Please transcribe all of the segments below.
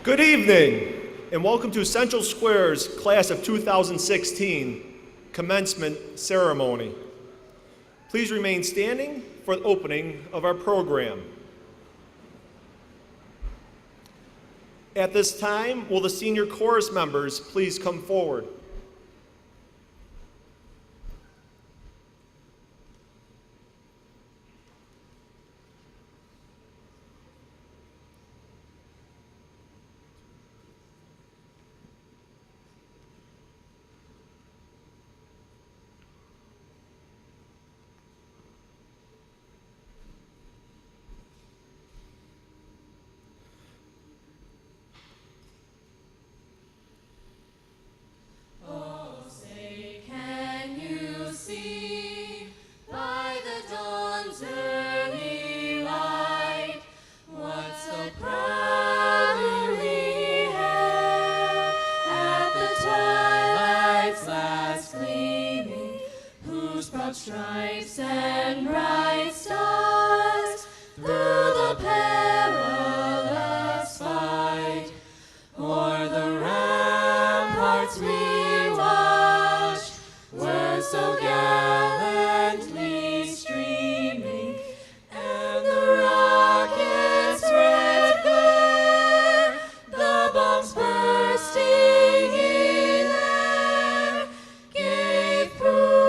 Good evening, and welcome to Central Square's Class of 2016 Commencement Ceremony. Please remain standing for the opening of our program. At this time, will the senior chorus members please come forward? Stripes and bright stars through the perilous fight, o'er the ramparts we watched were so gallantly streaming, and the rockets' red glare, the bombs bursting in air, gave proof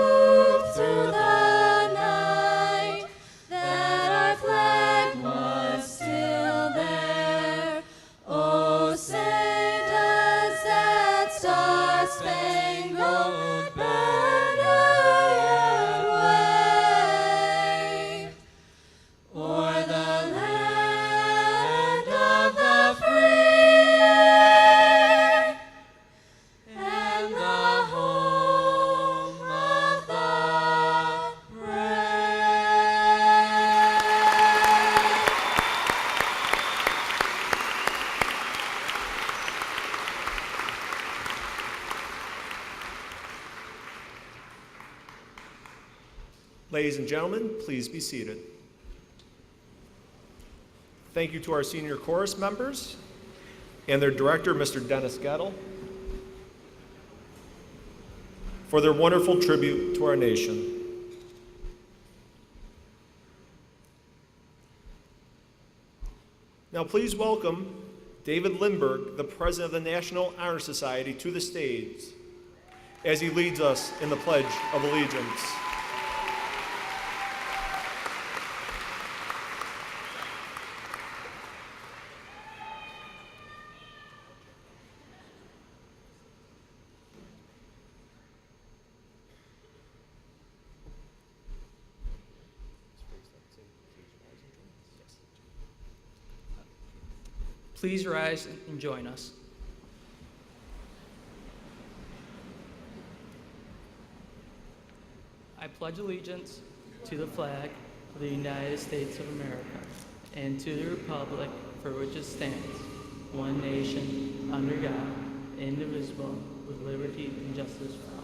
through the night that our flag was still there. Oh, say does that star-spangled banner yet wave o'er the land of the free and the home of the brave. Ladies and gentlemen, please be seated. Thank you to our senior chorus members and their director, Mr. Dennis Gettle, for their wonderful tribute to our nation. Now please welcome David Lindberg, the President of the National Honor Society, to the stage as he leads us in the Pledge of Allegiance. Please rise and join us. I pledge allegiance to the flag of the United States of America and to the republic for which it stands, one nation, under God, indivisible, with liberty and justice for all.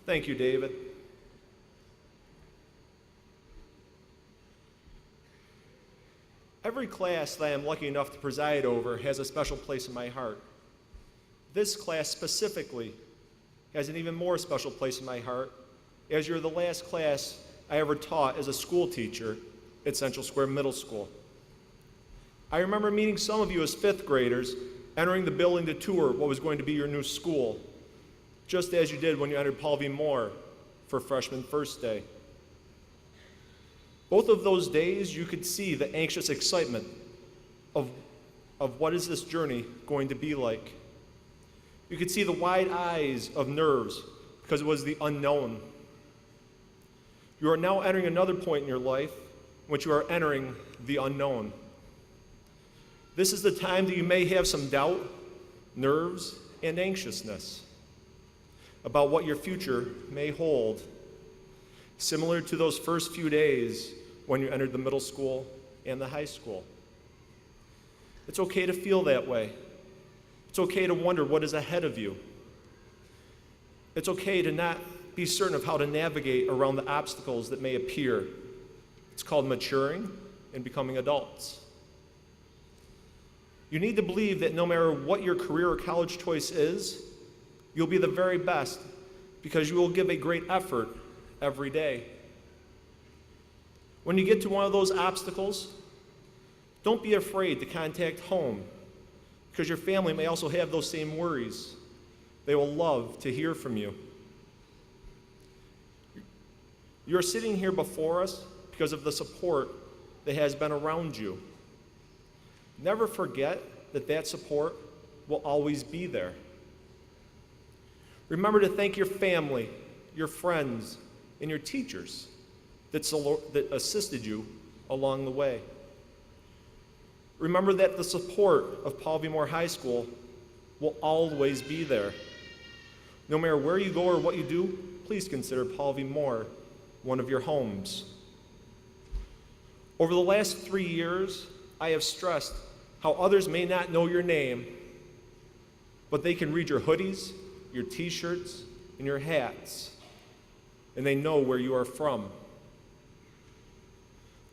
Thank you, David. Every class that I am lucky enough to preside over has a special place in my heart. This class specifically has an even more special place in my heart, as you're the last class I ever taught as a school teacher at Central Square Middle School. I remember meeting some of you as fifth graders entering the building to tour what was going to be your new school, just as you did when you entered Paul V. Moore for freshman first day. Both of those days, you could see the anxious excitement of what is this journey going to be like. You could see the wide eyes of nerves because it was the unknown. You are now entering another point in your life in which you are entering the unknown. This is the time that you may have some doubt, nerves, and anxiousness about what your future may hold, similar to those first few days when you entered the middle school and the high school. It's okay to feel that way. It's okay to wonder what is ahead of you. It's okay to not be certain of how to navigate around the obstacles that may appear. It's called maturing and becoming adults. You need to believe that no matter what your career or college choice is, you'll be the very best because you will give a great effort every day. When you get to one of those obstacles, don't be afraid to contact home because your family may also have those same worries. They will love to hear from you. You're sitting here before us because of the support that has been around you. Never forget that that support will always be there. Remember to thank your family, your friends, and your teachers that assisted you along the way. Remember that the support of Paul V. Moore High School will always be there. No matter where you go or what you do, please consider Paul V. Moore one of your homes. Over the last 3 years, I have stressed how others may not know your name, but they can read your hoodies, your t-shirts, and your hats, and they know where you are from.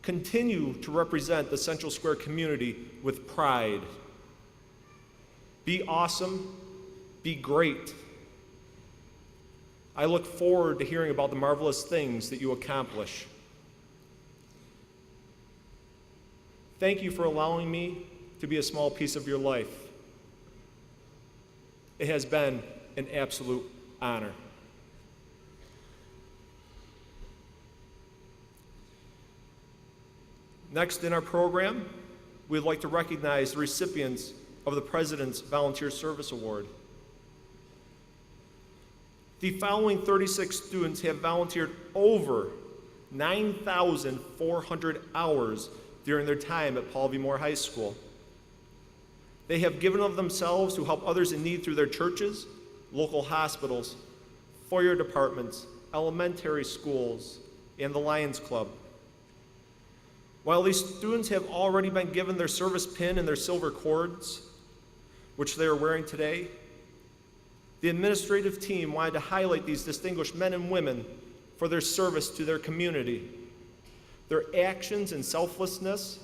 Continue to represent the Central Square community with pride. Be awesome, be great. I look forward to hearing about the marvelous things that you accomplish. Thank you for allowing me to be a small piece of your life. It has been an absolute honor. Next in our program, we'd like to recognize the recipients of the President's Volunteer Service Award. The following 36 students have volunteered over 9,400 hours during their time at Paul V. Moore High School. They have given of themselves to help others in need through their churches, local hospitals, fire departments, elementary schools, and the Lions Club. While these students have already been given their service pin and their silver cords, which they are wearing today, the administrative team wanted to highlight these distinguished men and women for their service to their community. Their actions and selflessness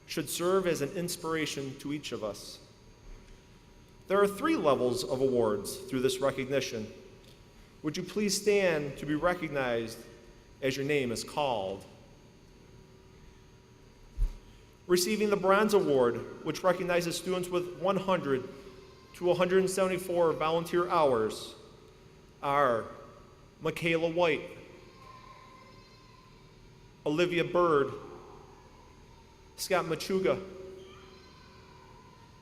should serve as an inspiration to each of us. There are 3 levels of awards through this recognition. Would you please stand to be recognized as your name is called? Receiving the Bronze Award, which recognizes students with 100 to 174 volunteer hours, are Michaela White, Olivia Bird, Scott Machuga,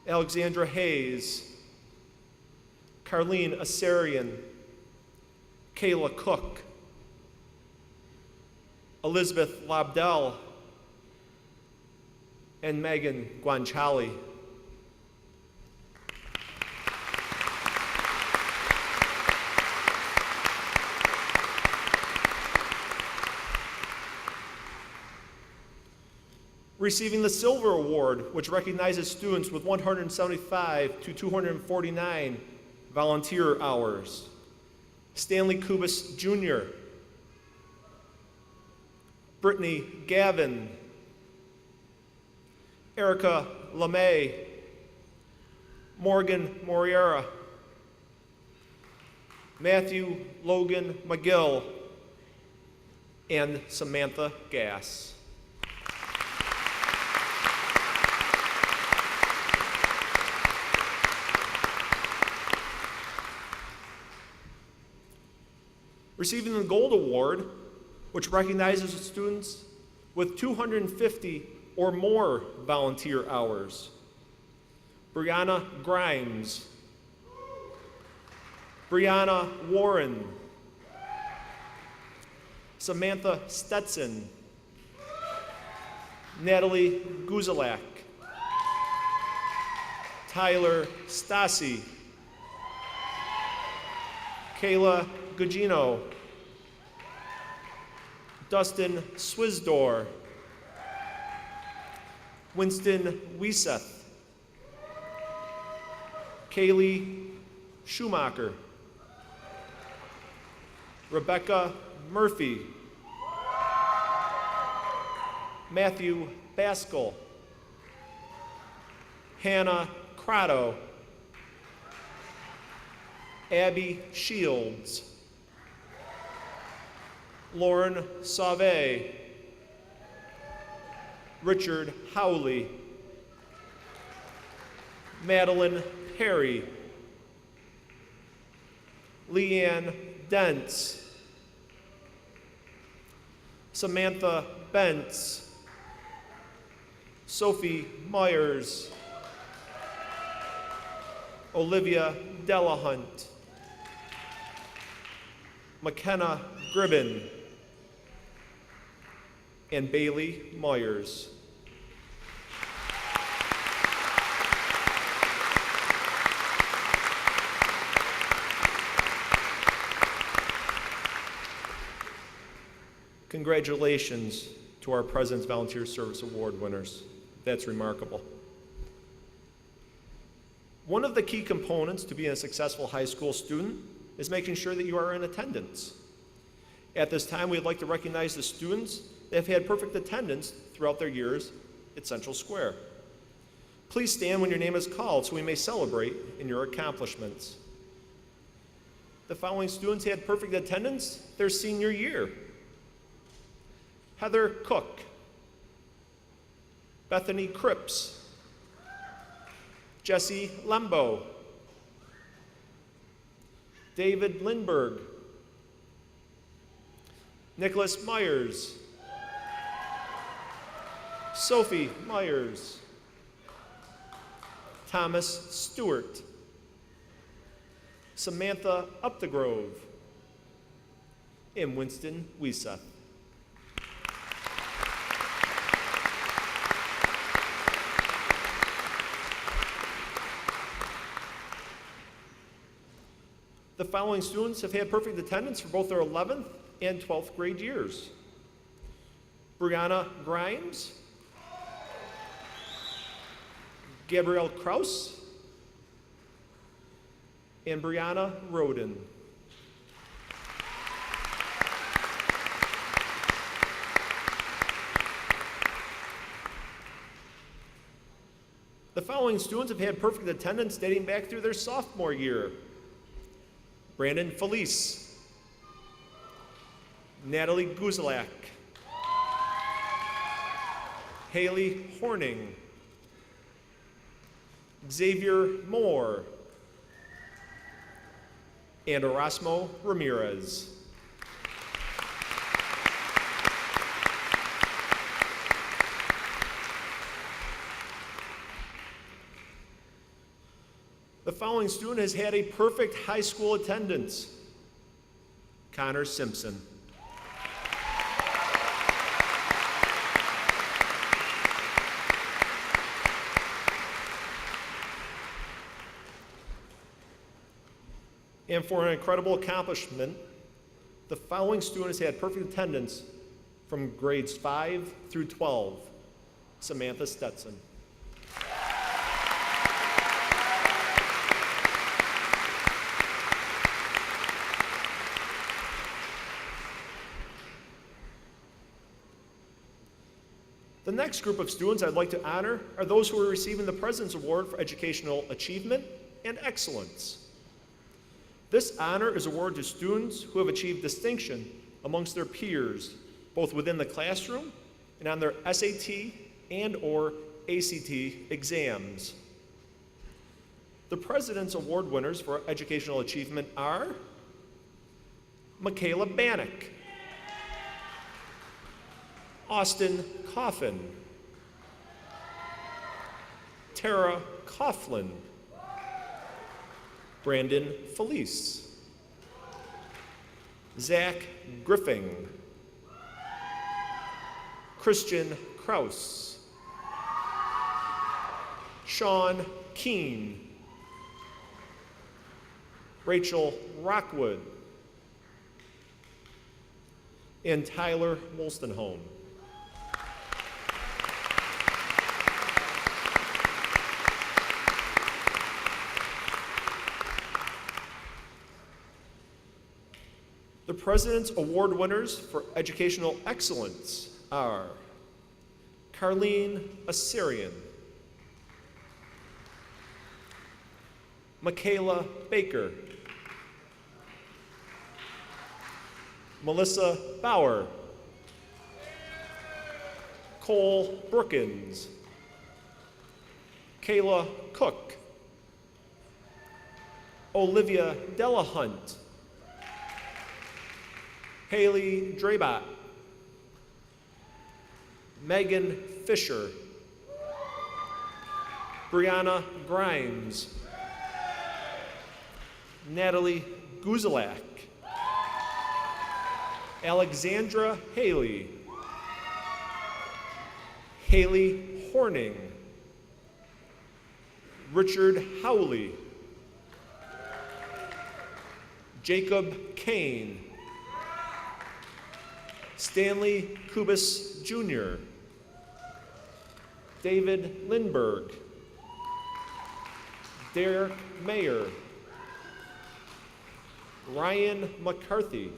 Alexandra Hayes, Carlene Asarian, Kayla Cook, Elizabeth Lobdell, and Megan Guanciale. Receiving the Silver Award, which recognizes students with 175 to 249 volunteer hours, Stanley Kubis Jr., Brittany Gavin, Erica LeMay, Morgan Moriera, Matthew Logan McGill, and Samantha Gass. Receiving the Gold Award, which recognizes students with 250 or more volunteer hours. Brianna Grimes, Brianna Warren, Samantha Stetson, Natalie Guzalak, Tyler Stasi, Kayla Gugino, Dustin Swizdor, Winston Wieseth, Kaylee Schumacher, Rebecca Murphy, Matthew Baskell, Hannah Crotto, Abby Shields, Lauren Sauve, Richard Howley, Madeline Perry, Leanne Dentz, Samantha Bentz, Sophie Myers, Olivia Delahunt, McKenna Gribben, and Bailey Myers. Congratulations to our President's Volunteer Service Award winners. That's remarkable. One of the key components to being a successful high school student is making sure that you are in attendance. At this time, we'd like to recognize the students that have had perfect attendance throughout their years at Central Square. Please stand when your name is called so we may celebrate in your accomplishments. The following students had perfect attendance their senior year: Heather Cook, Bethany Cripps, Jesse Lembo, David Lindberg, Nicholas Myers, Sophie Myers, Thomas Stewart, Samantha Updegrove, and Winston Wieseth. The following students have had perfect attendance for both their 11th and 12th grade years: Brianna Grimes, Gabrielle Kraus, and Brianna Roden. The following students have had perfect attendance dating back through their sophomore year: Brandon Felice, Natalie Guzalak, Haley Horning, Xavier Moore, and Erasmo Ramirez. The following student has had a perfect high school attendance: Connor Simpson. And for an incredible accomplishment, the following student has had perfect attendance from grades 5 through 12: Samantha Stetson. The The next group of students I'd like to honor are those who are receiving the President's Award for Educational Achievement and Excellence. This honor is awarded to students who have achieved distinction amongst their peers, both within the classroom and on their SAT and/or ACT exams. The President's Award winners for educational achievement are Michaela Bannock, Austin Coffin, Tara Coughlin, Brandon Felice, Zach Griffing, Christian Kraus, Sean Keene, Rachel Rockwood, and Tyler Wolstenholme. The President's Award winners for educational excellence are Carlene Assyrian, Michaela Baker, Melissa Bauer, Cole Brookins, Kayla Cook, Olivia Delahunt, Haley Drabot, Megan Fisher, Brianna Grimes, Natalie Guzalak, Alexandra Haley, Haley Horning, Richard Howley, Jacob Kane, Stanley Kubis Jr., David Lindberg, Derek Mayer, Ryan McCarthy,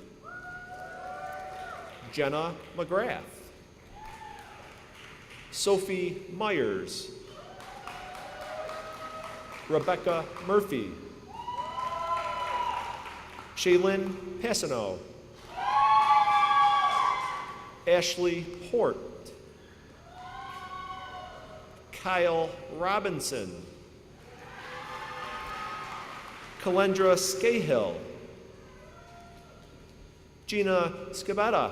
Jenna McGrath, Sophie Myers, Rebecca Murphy, Shaylin Passano, Ashley Hort, Kyle Robinson, Kalendra Scahill, Gina Scabetta,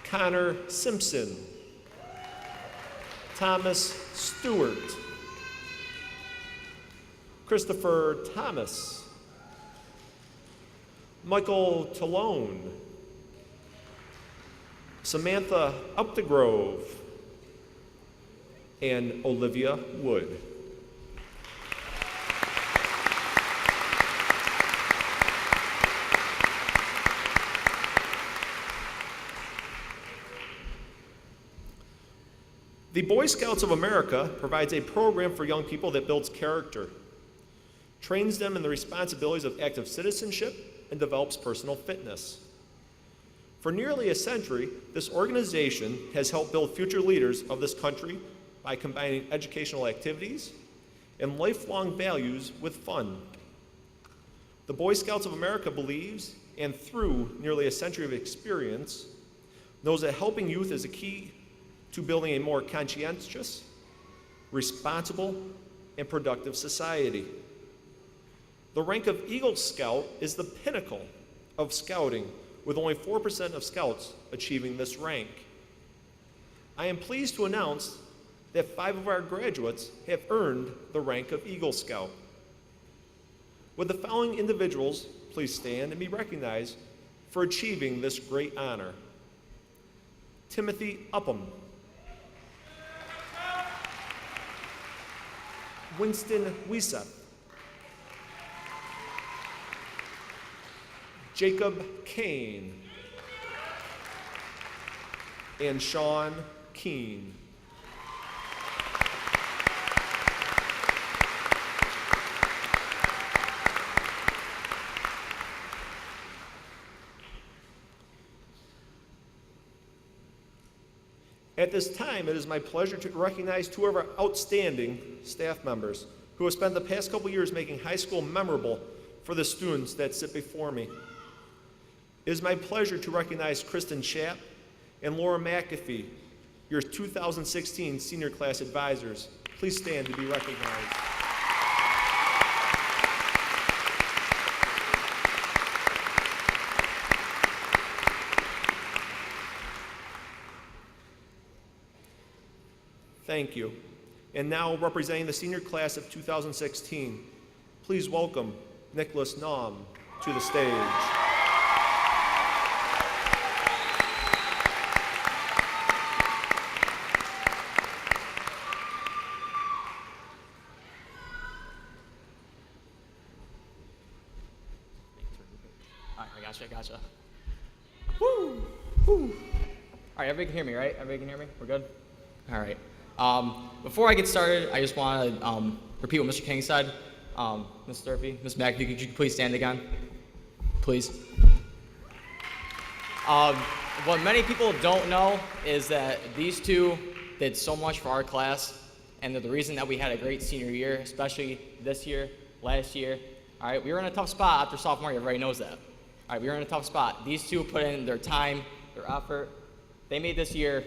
Connor Simpson, Thomas Stewart, Christopher Thomas, Michael Talone, Samantha Updegrove, and Olivia Wood. The Boy Scouts of America provides a program for young people that builds character, trains them in the responsibilities of active citizenship, and develops personal fitness. For nearly a century, this organization has helped build future leaders of this country by combining educational activities and lifelong values with fun. The Boy Scouts of America believes, and through nearly a century of experience, knows that helping youth is a key to building a more conscientious, responsible, and productive society. The rank of Eagle Scout is the pinnacle of scouting, with only 4% of scouts achieving this rank. I am pleased to announce that 5 of our graduates have earned the rank of Eagle Scout. Would the following individuals please stand and be recognized for achieving this great honor? Timothy Upham, Winston Wieseth, Jacob Kane, and Sean Keene. At this time, it is my pleasure to recognize two of our outstanding staff members who have spent the past couple years making high school memorable for the students that sit before me. It is my pleasure to recognize Kristen Schapp and Laura McAfee, your 2016 senior class advisors. Please stand to be recognized. Thank you. And now, representing the senior class of 2016, please welcome Nicholas Naum to the stage. All right, I gotcha. Woo! Woo! All right, everybody can hear me, right? Everybody can hear me? We're good? All right. Before I get started, I just want to repeat what Mr. King said. Ms. Sturpey, Ms. McAfee, could you please stand again? Please. What many people don't know is that these two did so much for our class, and they're the reason that we had a great senior year, especially this year, last year. All right, we were in a tough spot after sophomore year. Everybody knows that. All right, we were in a tough spot. These two put in their time, their effort. They made this year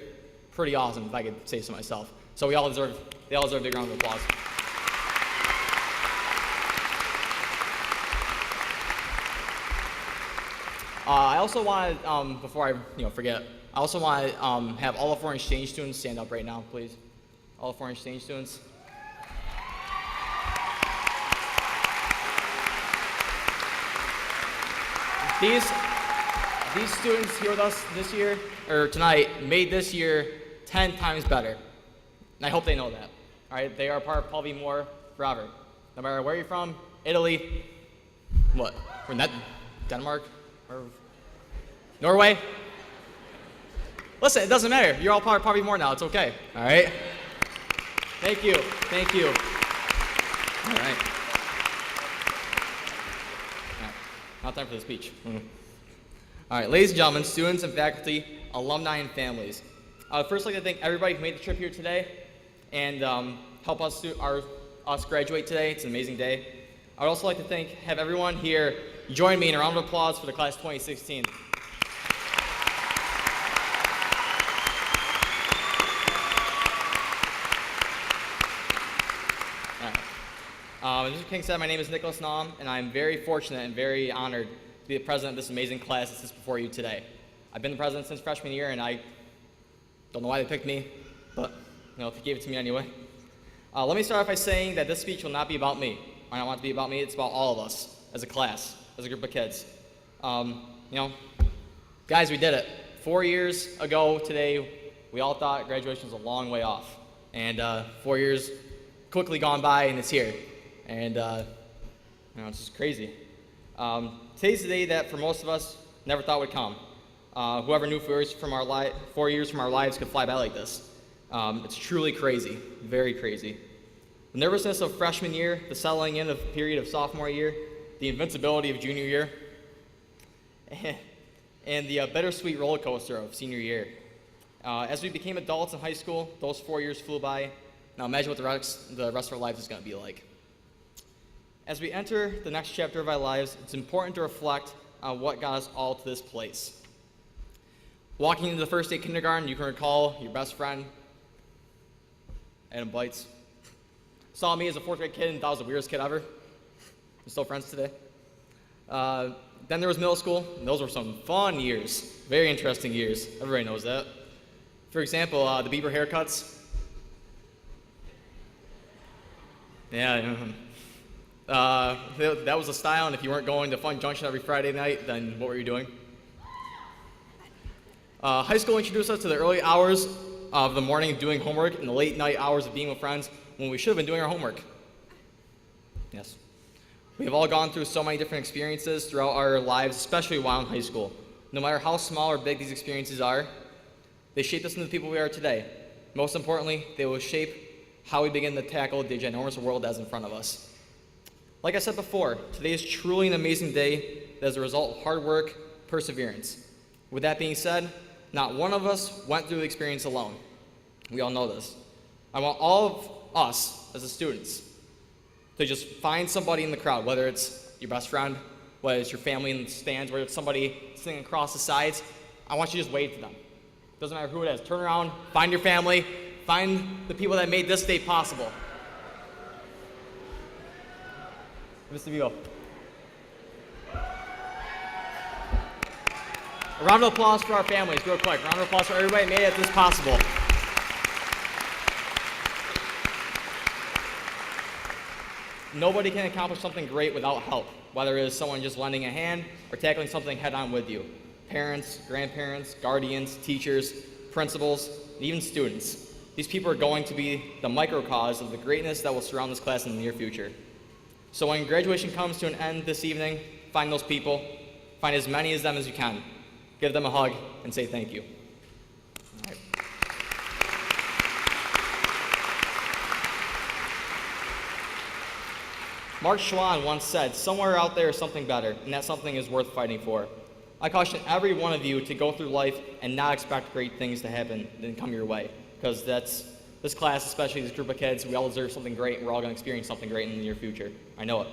pretty awesome, if I could say so myself. So they all deserve a big round of applause. I also want to, before I forget, I also want to have all the foreign exchange students stand up right now, please. All the foreign exchange students. These students here with us this year, or tonight, made this year 10 times better. And I hope they know that. All right, they are part of probably more forever. No matter where you're from, Italy, what? We're not Denmark? Or Norway? Listen, it doesn't matter. You're all part of probably more now. It's okay. All right? Thank you. Thank you. All right. Now time for the speech. All right, ladies and gentlemen, students and faculty, alumni and families. I would first like to thank everybody who made the trip here today and help us graduate today. It's an amazing day. I would also like to have everyone here join me in a round of applause for the class 2016. As Mr. King said, my name is Nicholas Naum, and I'm very fortunate and very honored to be the president of this amazing class that sits before you today. I've been the president since freshman year, and I don't know why they picked me, but they gave it to me anyway. Let me start off by saying that this speech will not be about me. I don't want it to be about me. It's about all of us as a class, as a group of kids. Guys, we did it. 4 years ago today, we all thought graduation was a long way off, and 4 years quickly gone by, and it's here. And it's just crazy. Today's the day that for most of us never thought would come. Whoever knew 4 years from our lives could fly by like this. It's truly crazy, very crazy. The nervousness of freshman year, the settling in of period of sophomore year, the invincibility of junior year, and the bittersweet roller coaster of senior year. As we became adults in high school, those 4 years flew by. Now imagine what the rest of our lives is going to be like. As we enter the next chapter of our lives, it's important to reflect on what got us all to this place. Walking into the first day of kindergarten, you can recall your best friend, Adam Bites, saw me as a fourth grade kid and thought I was the weirdest kid ever. We're still friends today. Then there was middle school, and those were some fun years, very interesting years. Everybody knows that. For example, the Bieber haircuts. Yeah. That was the style, and if you weren't going to Fun Junction every Friday night, then what were you doing? High school introduced us to the early hours of the morning doing homework and the late night hours of being with friends when we should have been doing our homework. Yes. We have all gone through so many different experiences throughout our lives, especially while in high school. No matter how small or big these experiences are, they shaped us into the people we are today. Most importantly, they will shape how we begin to tackle the ginormous world that is in front of us. Like I said before, today is truly an amazing day that is a result of hard work, perseverance. With that being said, not one of us went through the experience alone. We all know this. I want all of us as the students to just find somebody in the crowd, whether it's your best friend, whether it's your family in the stands, whether it's somebody sitting across the sides. I want you to just wave to them. Doesn't matter who it is. Turn around, find your family, find the people that made this day possible. Mr. Vigo. A round of applause for our families, real quick. A round of applause for everybody that made this possible. Nobody can accomplish something great without help, whether it is someone just lending a hand or tackling something head on with you. Parents, grandparents, guardians, teachers, principals, and even students. These people are going to be the microcosm of the greatness that will surround this class in the near future. So when graduation comes to an end this evening, find those people, find as many of them as you can. Give them a hug and say thank you. All right. Mark Schwann once said, "Somewhere out there is something better, and that something is worth fighting for." I caution every one of you to go through life and not expect great things to happen and come your way, because that's this class, especially this group of kids, we all deserve something great, and we're all going to experience something great in the near future. I know it.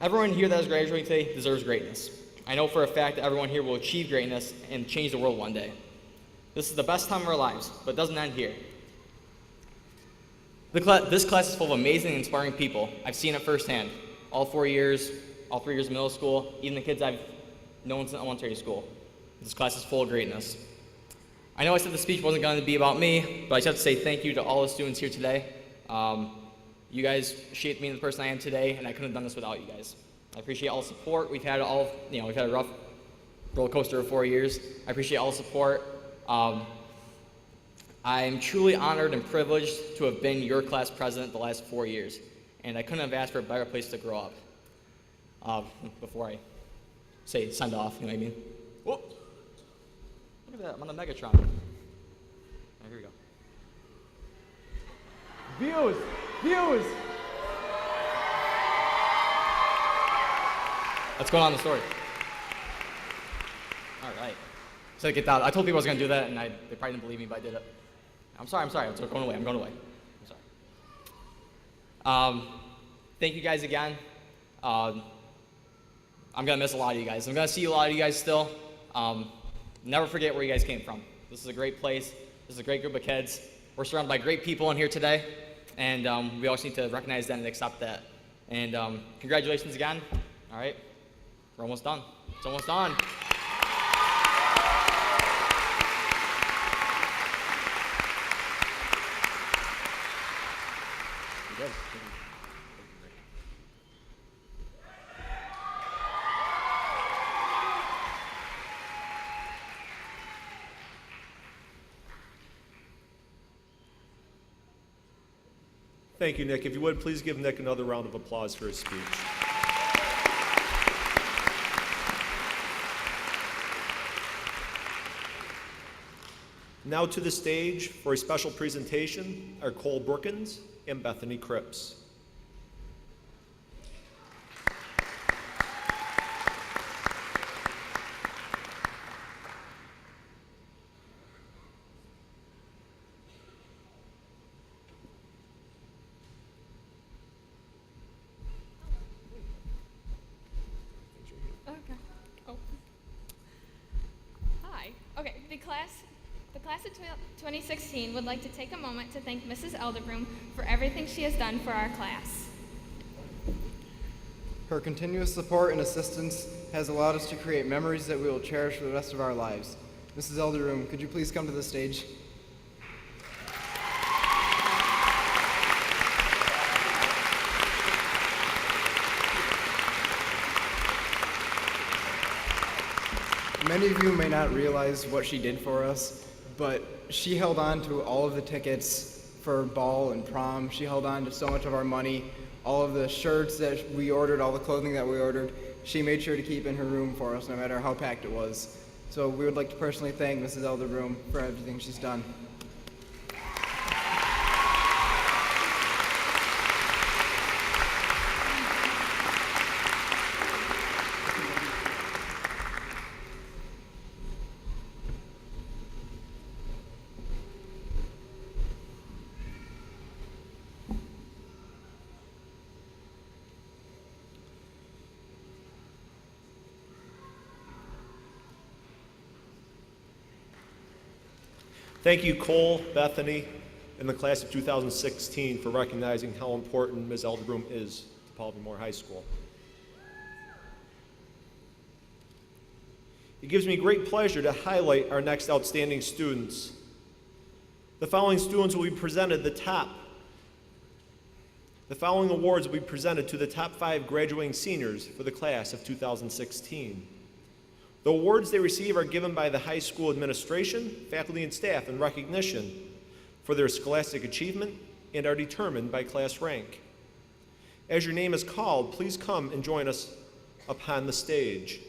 Everyone here that is graduating today deserves greatness. I know for a fact that everyone here will achieve greatness and change the world one day. This is the best time of our lives, but it doesn't end here. This class is full of amazing and inspiring people. I've seen it firsthand. All 4 years, all 3 years of middle school, even the kids I've known since elementary school. This class is full of greatness. I know I said the speech wasn't going to be about me, but I just have to say thank you to all the students here today. You guys shaped me into the person I am today, and I couldn't have done this without you guys. I appreciate all the support. We've had a rough roller coaster of 4 years. I appreciate all the support. I'm truly honored and privileged to have been your class president the last 4 years, and I couldn't have asked for a better place to grow up. Before I say send off, you know what I mean? Whoa. Look at that, I'm on the Megatron. Right, here we go. Views! What's going on in the story? All right. So get that. I told people I was going to do that, and they probably didn't believe me, but I did it. I'm sorry. I'm going away. I'm sorry. Thank you guys again. I'm going to miss a lot of you guys. I'm going to see a lot of you guys still. Never forget where you guys came from. This is a great place. This is a great group of kids. We're surrounded by great people in here today, and we always need to recognize that and accept that. And congratulations again. All right. We're almost done. It's almost done. Good. Thank you, Nick. If you would, please give Nick another round of applause for his speech. Now to the stage for a special presentation are Cole Brookins and Bethany Cripps. Okay. Oh. Hi. Okay, the class of 2016 would like to take a moment to thank Mrs. Elderbroom for everything she has done for our class. Her continuous support and assistance has allowed us to create memories that we will cherish for the rest of our lives. Mrs. Elderbroom, could you please come to the stage? Many of you may not realize what she did for us, but she held on to all of the tickets for ball and prom. She held on to so much of our money, all of the shirts that we ordered, all the clothing that we ordered. She made sure to keep in her room for us, no matter how packed it was. So we would like to personally thank Mrs. Elderbroom for everything she's done. Thank you, Cole, Bethany, and the class of 2016 for recognizing how important Ms. Elderbroom is to Baltimore High School. It gives me great pleasure to highlight our next outstanding students. The following students will be presented The following awards will be presented to the top 5 graduating seniors for the class of 2016. The awards they receive are given by the high school administration, faculty, and staff in recognition for their scholastic achievement and are determined by class rank. As your name is called, please come and join us upon the stage.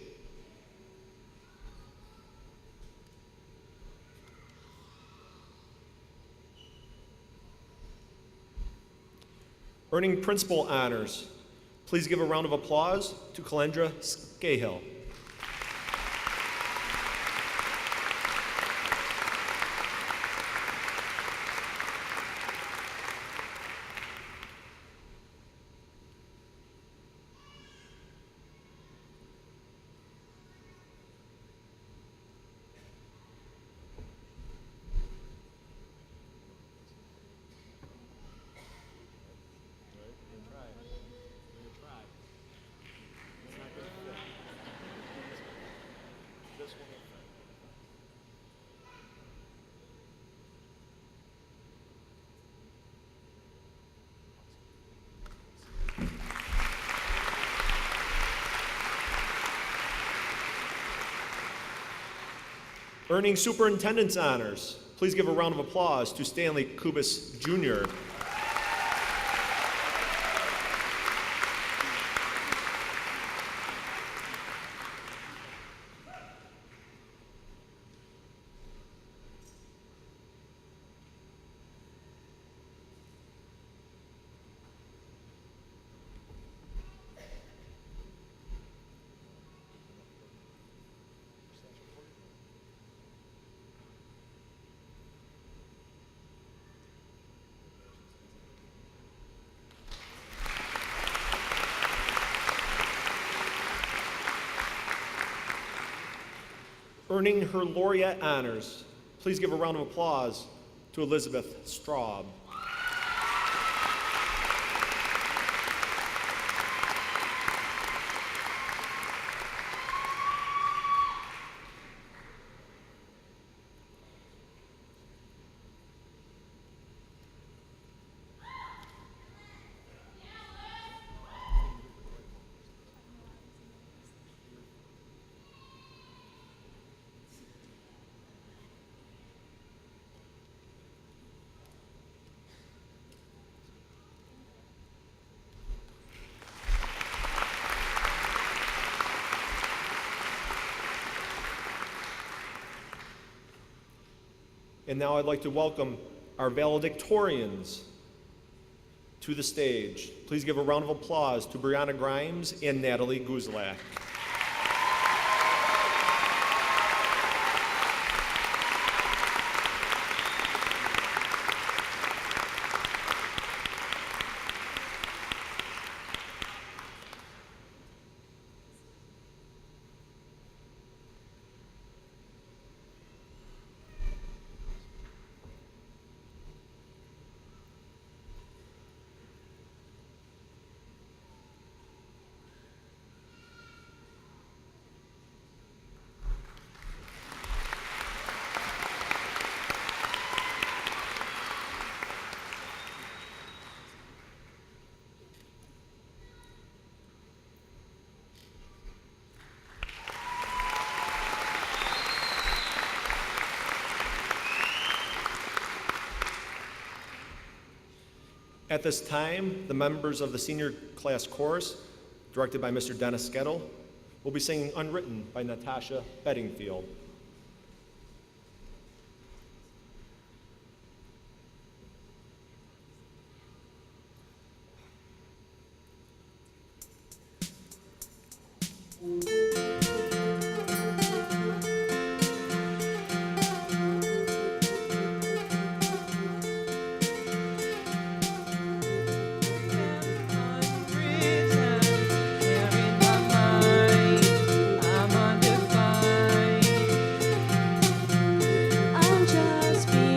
Earning principal honors, please give a round of applause to Kalendra Scahill. Earning superintendent's honors, please give a round of applause to Stanley Kubis Jr. Earning her laureate honors, please give a round of applause to Elizabeth Straub. And now I'd like to welcome our valedictorians to the stage. Please give a round of applause to Brianna Grimes and Natalie Guzlak. At this time, the members of the senior class chorus, directed by Mr. Dennis Skettle, will be singing Unwritten by Natasha Bedingfield. I'm just being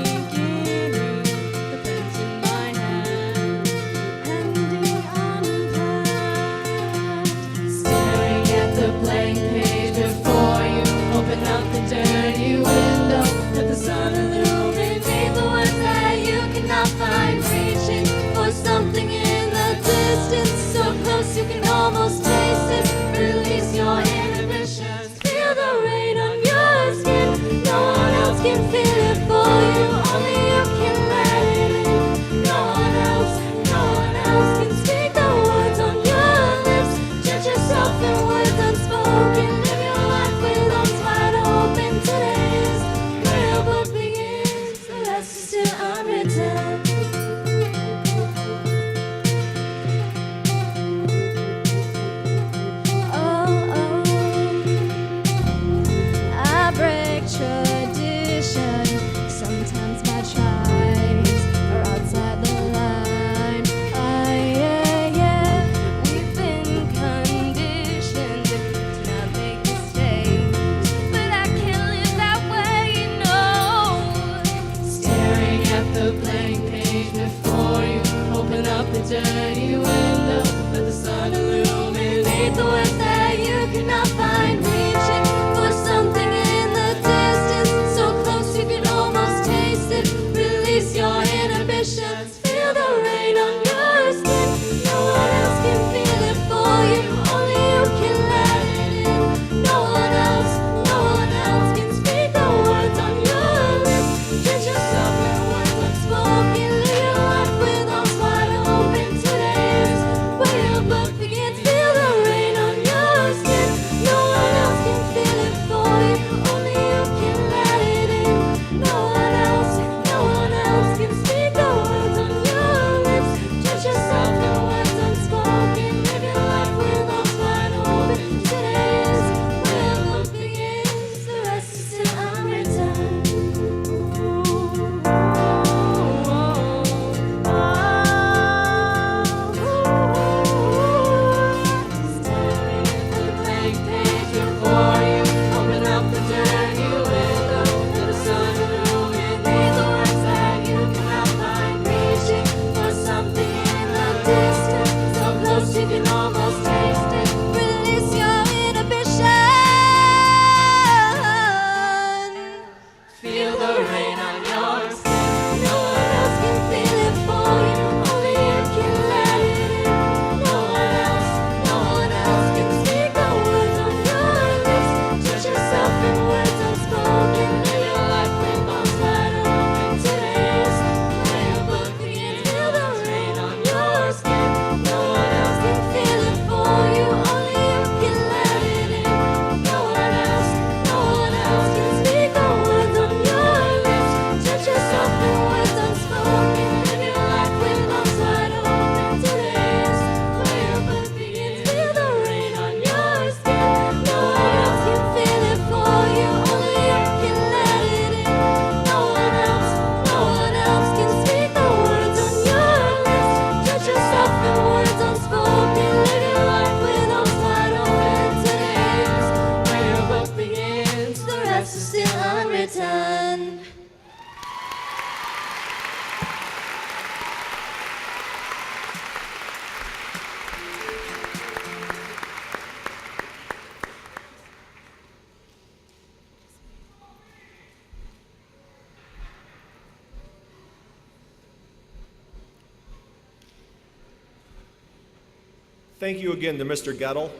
Thank you again to Mr. Gettle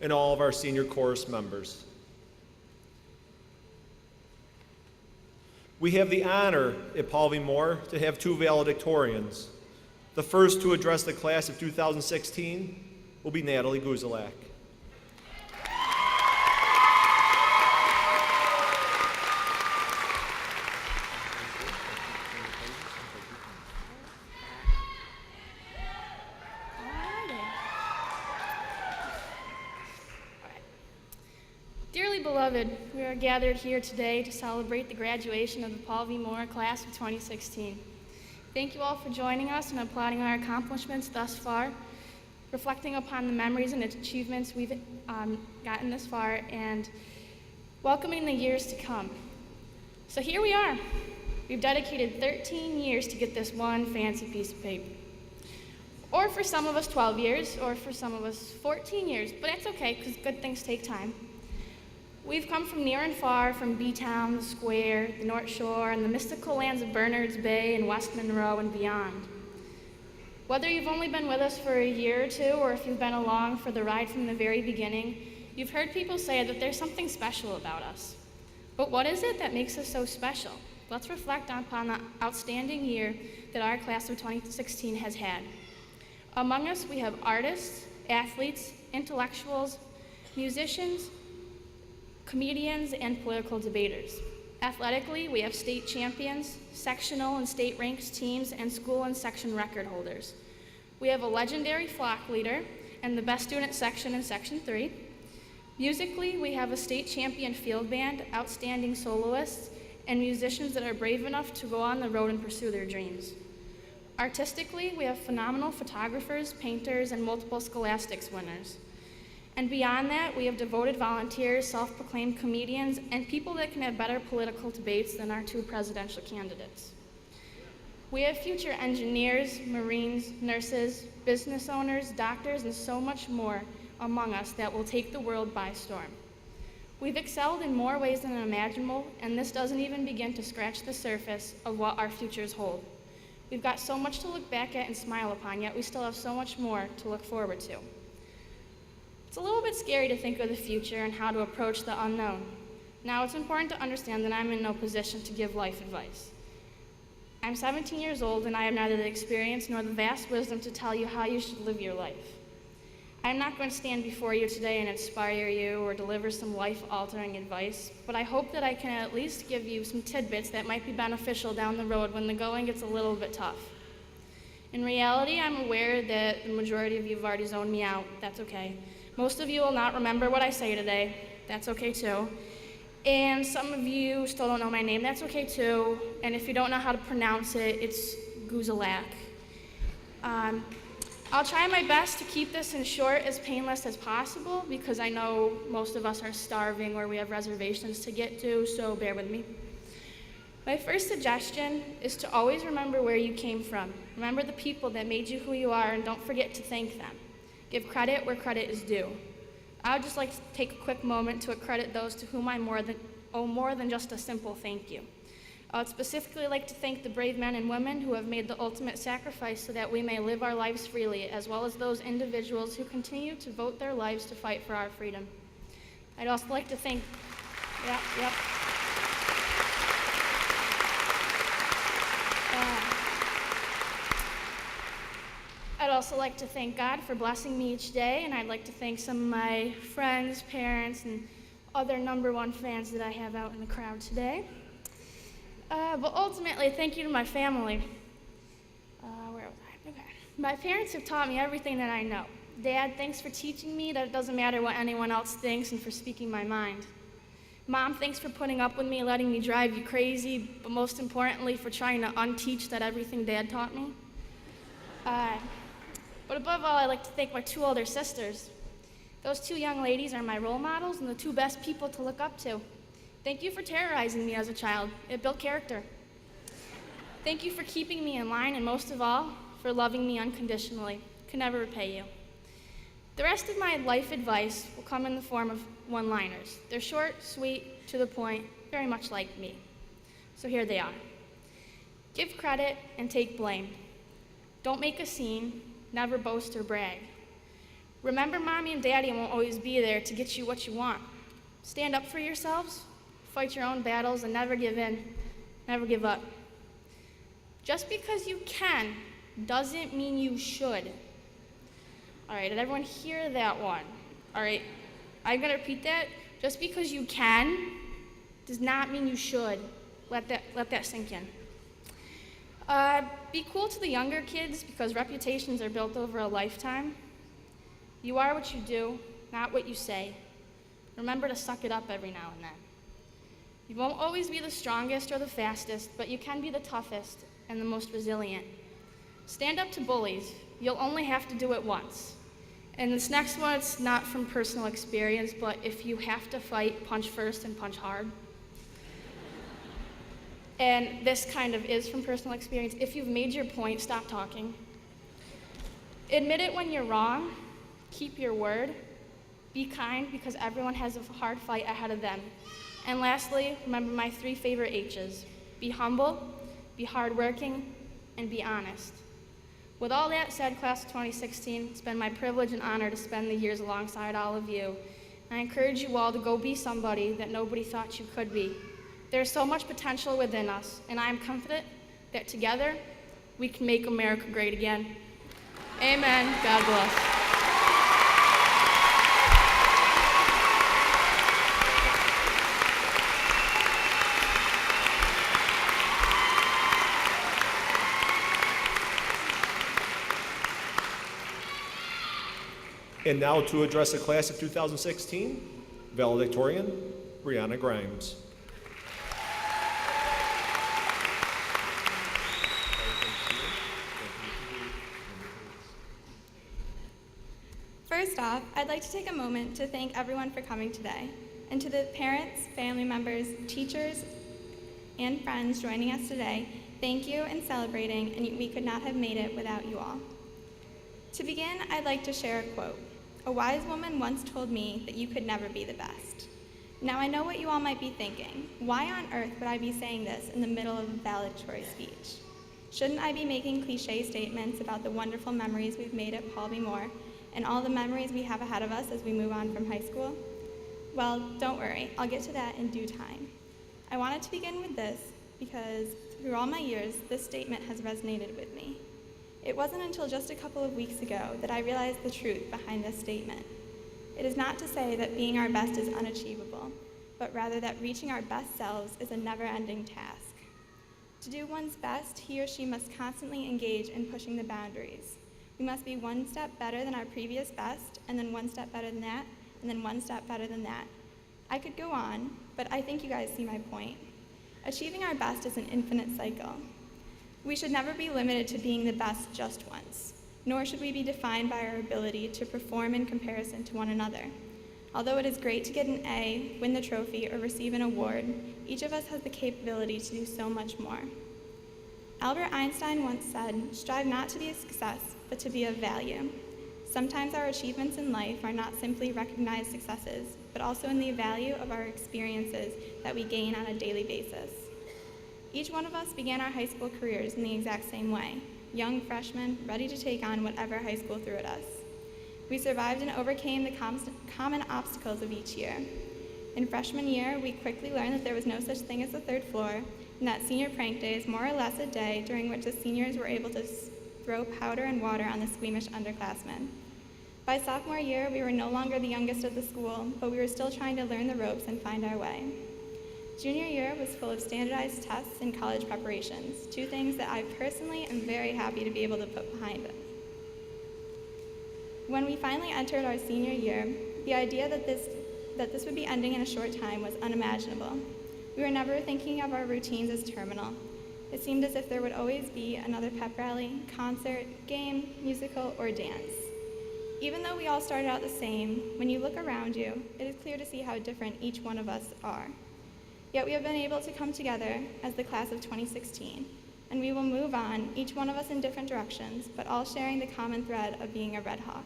and all of our senior chorus members. We have the honor at Paul V. Moore to have two valedictorians. The first to address the class of 2016 will be Natalie Guzalak. Dearly beloved, we are gathered here today to celebrate the graduation of the Paul V. Moore class of 2016. Thank you all for joining us and applauding our accomplishments thus far, reflecting upon the memories and achievements we've gotten this far, and welcoming the years to come. So here we are. We've dedicated 13 years to get this one fancy piece of paper. Or for some of us 12 years, or for some of us 14 years, but it's okay because good things take time. We've come from near and far, from B-Town, the Square, the North Shore, and the mystical lands of Bernards Bay and West Monroe and beyond. Whether you've only been with us for a year or two, or if you've been along for the ride from the very beginning, you've heard people say that there's something special about us. But what is it that makes us so special? Let's reflect upon the outstanding year that our class of 2016 has had. Among us, we have artists, athletes, intellectuals, musicians, comedians, and political debaters. Athletically, we have state champions, sectional and state ranked teams, and school and section record holders. We have a legendary flock leader and the best student section in Section 3. Musically, we have a state champion field band, outstanding soloists, and musicians that are brave enough to go on the road and pursue their dreams. Artistically, we have phenomenal photographers, painters, and multiple scholastics winners. And beyond that, we have devoted volunteers, self-proclaimed comedians, and people that can have better political debates than our two presidential candidates. We have future engineers, Marines, nurses, business owners, doctors, and so much more among us that will take the world by storm. We've excelled in more ways than imaginable, and this doesn't even begin to scratch the surface of what our futures hold. We've got so much to look back at and smile upon, yet we still have so much more to look forward to. It's a little bit scary to think of the future and how to approach the unknown. Now, it's important to understand that I'm in no position to give life advice. I'm 17 years old, and I have neither the experience nor the vast wisdom to tell you how you should live your life. I'm not going to stand before you today and inspire you or deliver some life-altering advice, but I hope that I can at least give you some tidbits that might be beneficial down the road when the going gets a little bit tough. In reality, I'm aware that the majority of you have already zoned me out. That's okay. Most of you will not remember what I say today. That's okay too. And some of you still don't know my name. That's okay too. And if you don't know how to pronounce it, it's Guzalak. I'll try my best to keep this as short, as painless as possible, because I know most of us are starving or we have reservations to get to, so bear with me. My first suggestion is to always remember where you came from. Remember the people that made you who you are, and don't forget to thank them. Give credit where credit is due. I would just like to take a quick moment to accredit those to whom I owe more than just a simple thank you. I would specifically like to thank the brave men and women who have made the ultimate sacrifice so that we may live our lives freely, as well as those individuals who continue to devote their lives to fight for our freedom. I'd also like to thank, I'd also like to thank God for blessing me each day, and I'd like to thank some of my friends, parents, and other #1 fans that I have out in the crowd today. But ultimately, thank you to my family. Where was I? Okay. My parents have taught me everything that I know. Dad, thanks for teaching me that it doesn't matter what anyone else thinks and for speaking my mind. Mom, thanks for putting up with me, letting me drive you crazy, but most importantly, for trying to unteach that everything Dad taught me. But above all, I'd like to thank my 2 older sisters. Those 2 young ladies are my role models and the 2 best people to look up to. Thank you for terrorizing me as a child. It built character. Thank you for keeping me in line, and most of all, for loving me unconditionally. Could never repay you. The rest of my life advice will come in the form of one-liners. They're short, sweet, to the point, very much like me. So here they are. Give credit and take blame. Don't make a scene. Never boast or brag. Remember, Mommy and Daddy won't always be there to get you what you want. Stand up for yourselves, fight your own battles, and never give in, never give up. Just because you can doesn't mean you should. All right, did everyone hear that one? All right, I'm gonna repeat that. Just because you can does not mean you should. Let that sink in. Be cool to the younger kids because reputations are built over a lifetime. You are what you do, not what you say. Remember to suck it up every now and then. You won't always be the strongest or the fastest, but you can be the toughest and the most resilient. Stand up to bullies. You'll only have to do it once. And this next one, it's not from personal experience, but if you have to fight, punch first and punch hard. And this kind of is from personal experience. If you've made your point, stop talking. Admit it when you're wrong. Keep your word. Be kind because everyone has a hard fight ahead of them. And lastly, remember my 3 favorite H's. Be humble, be hardworking, and be honest. With all that said, class of 2016, it's been my privilege and honor to spend the years alongside all of you. I encourage you all to go be somebody that nobody thought you could be. There's so much potential within us, and I am confident that together we can make America great again. Amen. God bless. And now to address the class of 2016, valedictorian, Brianna Grimes. First off, I'd like to take a moment to thank everyone for coming today, and to the parents, family members, teachers, and friends joining us today, thank you and celebrating, and we could not have made it without you all. To begin, I'd like to share a quote. A wise woman once told me that you could never be the best. Now I know what you all might be thinking. Why on earth would I be saying this in the middle of a valedictory speech? Shouldn't I be making cliche statements about the wonderful memories we've made at Paul V. Moore and all the memories we have ahead of us as we move on from high school? Well, don't worry, I'll get to that in due time. I wanted to begin with this because through all my years, this statement has resonated with me. It wasn't until just a couple of weeks ago that I realized the truth behind this statement. It is not to say that being our best is unachievable, but rather that reaching our best selves is a never-ending task. To do one's best, he or she must constantly engage in pushing the boundaries. We must be one step better than our previous best, and then one step better than that, and then one step better than that. I could go on, but I think you guys see my point. Achieving our best is an infinite cycle. We should never be limited to being the best just once, nor should we be defined by our ability to perform in comparison to one another. Although it is great to get an A, win the trophy, or receive an award, each of us has the capability to do so much more. Albert Einstein once said, "Strive not to be a success, but to be of value." Sometimes our achievements in life are not simply recognized successes, but also in the value of our experiences that we gain on a daily basis. Each one of us began our high school careers in the exact same way, young freshmen ready to take on whatever high school threw at us. We survived and overcame the common obstacles of each year. In freshman year, we quickly learned that there was no such thing as the third floor, and that senior prank day is more or less a day during which the seniors were able to throw powder and water on the squeamish underclassmen. By sophomore year, we were no longer the youngest of the school, but we were still trying to learn the ropes and find our way. Junior year was full of standardized tests and college preparations, 2 things that I personally am very happy to be able to put behind us. When we finally entered our senior year, the idea that this would be ending in a short time was unimaginable. We were never thinking of our routines as terminal. It seemed as if there would always be another pep rally, concert, game, musical, or dance. Even though we all started out the same, when you look around you, it is clear to see how different each one of us are. Yet we have been able to come together as the class of 2016, and we will move on, each one of us in different directions, but all sharing the common thread of being a Red Hawk.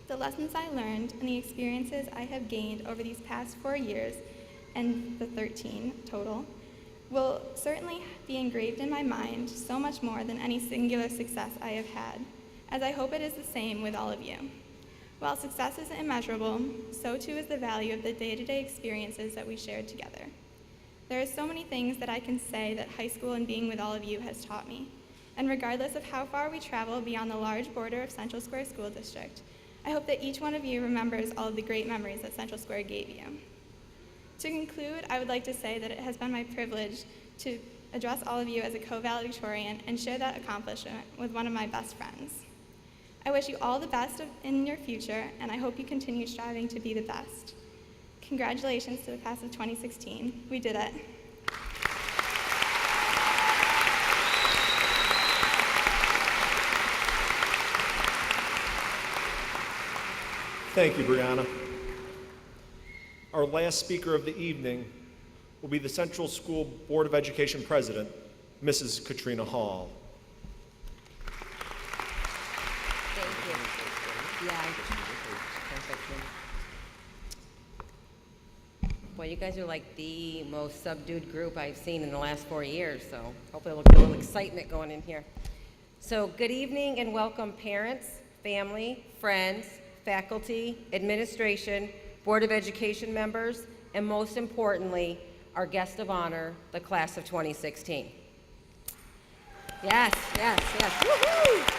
The lessons I learned and the experiences I have gained over these past 4 years, and the 13 total, will certainly be engraved in my mind so much more than any singular success I have had, as I hope it is the same with all of you. While success is immeasurable, so too is the value of the day-to-day experiences that we shared together. There are so many things that I can say that high school and being with all of you has taught me. And regardless of how far we travel beyond the large border of Central Square School District, I hope that each one of you remembers all of the great memories that Central Square gave you. To conclude, I would like to say that it has been my privilege to address all of you as a co-valedictorian and share that accomplishment with one of my best friends. I wish you all the best in your future, and I hope you continue striving to be the best. Congratulations to the class of 2016. We did it. Thank you, Brianna. Our last speaker of the evening will be the Central School Board of Education President, Mrs. Katrina Hall. Thank you. Yeah. Boy, you guys are like the most subdued group I've seen in the last 4 years, so hopefully we'll get a little excitement going in here. So good evening and welcome parents, family, friends, faculty, administration, Board of Education members, and most importantly, our guest of honor, the class of 2016. Yes, yes, yes. Woohoo!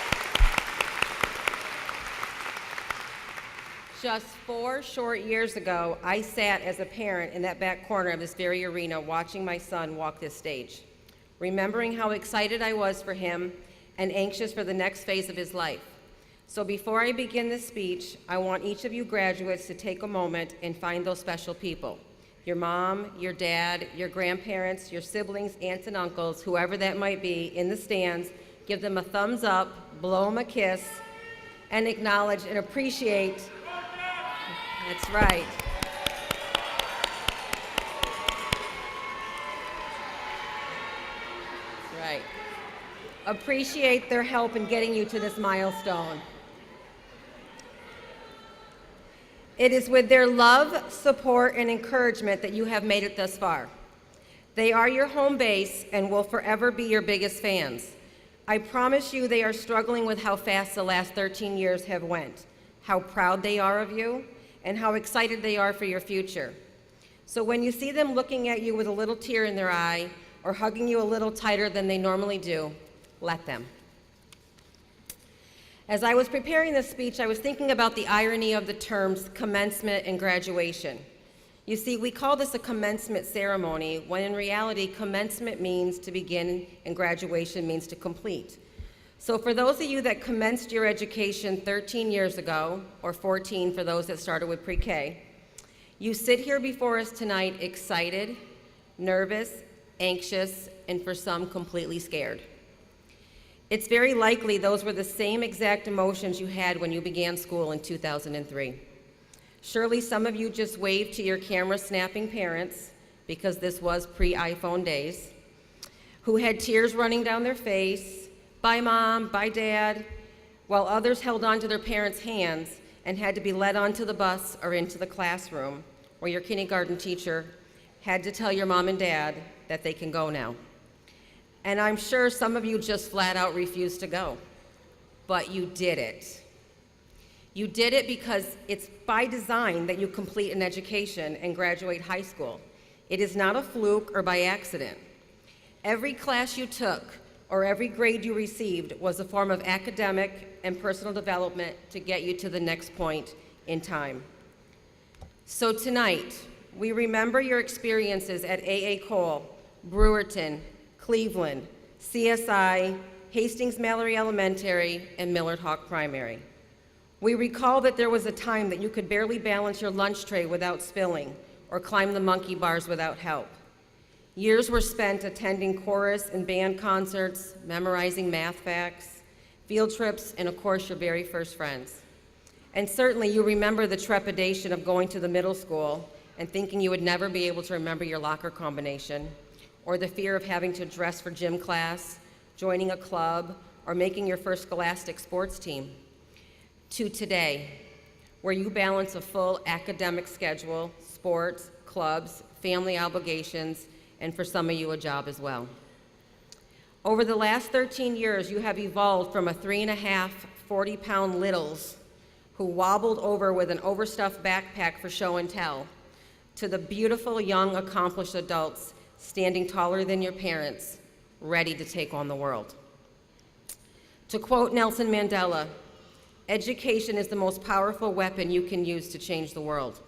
Just 4 short years ago, I sat as a parent in that back corner of this very arena watching my son walk this stage, remembering how excited I was for him and anxious for the next phase of his life. So before I begin this speech, I want each of you graduates to take a moment and find those special people. Your mom, your dad, your grandparents, your siblings, aunts and uncles, whoever that might be, in the stands. Give them a thumbs up, blow them a kiss, and acknowledge and appreciate. That's right. That's right. Appreciate their help in getting you to this milestone. It is with their love, support, and encouragement that you have made it thus far. They are your home base and will forever be your biggest fans. I promise you they are struggling with how fast the last 13 years have went, how proud they are of you, and how excited they are for your future. So when you see them looking at you with a little tear in their eye or hugging you a little tighter than they normally do, let them. As I was preparing this speech, I was thinking about the irony of the terms commencement and graduation. You see, we call this a commencement ceremony, when in reality, commencement means to begin and graduation means to complete. So for those of you that commenced your education 13 years ago, or 14 for those that started with pre-K, you sit here before us tonight excited, nervous, anxious, and for some completely scared. It's very likely those were the same exact emotions you had when you began school in 2003. Surely some of you just waved to your camera-snapping parents, because this was pre-iPhone days, who had tears running down their face, bye mom, bye dad, while others held on to their parents' hands and had to be led onto the bus or into the classroom, where your kindergarten teacher had to tell your mom and dad that they can go now. And I'm sure some of you just flat out refused to go, but you did it. You did it because it's by design that you complete an education and graduate high school. It is not a fluke or by accident. Every class you took or every grade you received was a form of academic and personal development to get you to the next point in time. So tonight, we remember your experiences at A.A. Cole, Brewerton, Cleveland, CSI, Hastings-Mallory Elementary, and Millard Hawk Primary. We recall that there was a time that you could barely balance your lunch tray without spilling or climb the monkey bars without help. Years were spent attending chorus and band concerts, memorizing math facts, field trips, and of course your very first friends. And certainly you remember the trepidation of going to the middle school and thinking you would never be able to remember your locker combination, or the fear of having to dress for gym class, joining a club, or making your first scholastic sports team. To today, where you balance a full academic schedule, sports, clubs, family obligations, and for some of you, a job as well. Over the last 13 years, you have evolved from a 3.5 40-pound littles who wobbled over with an overstuffed backpack for show and tell, to the beautiful, young, accomplished adults standing taller than your parents, ready to take on the world. To quote Nelson Mandela, "Education is the most powerful weapon you can use to change the world."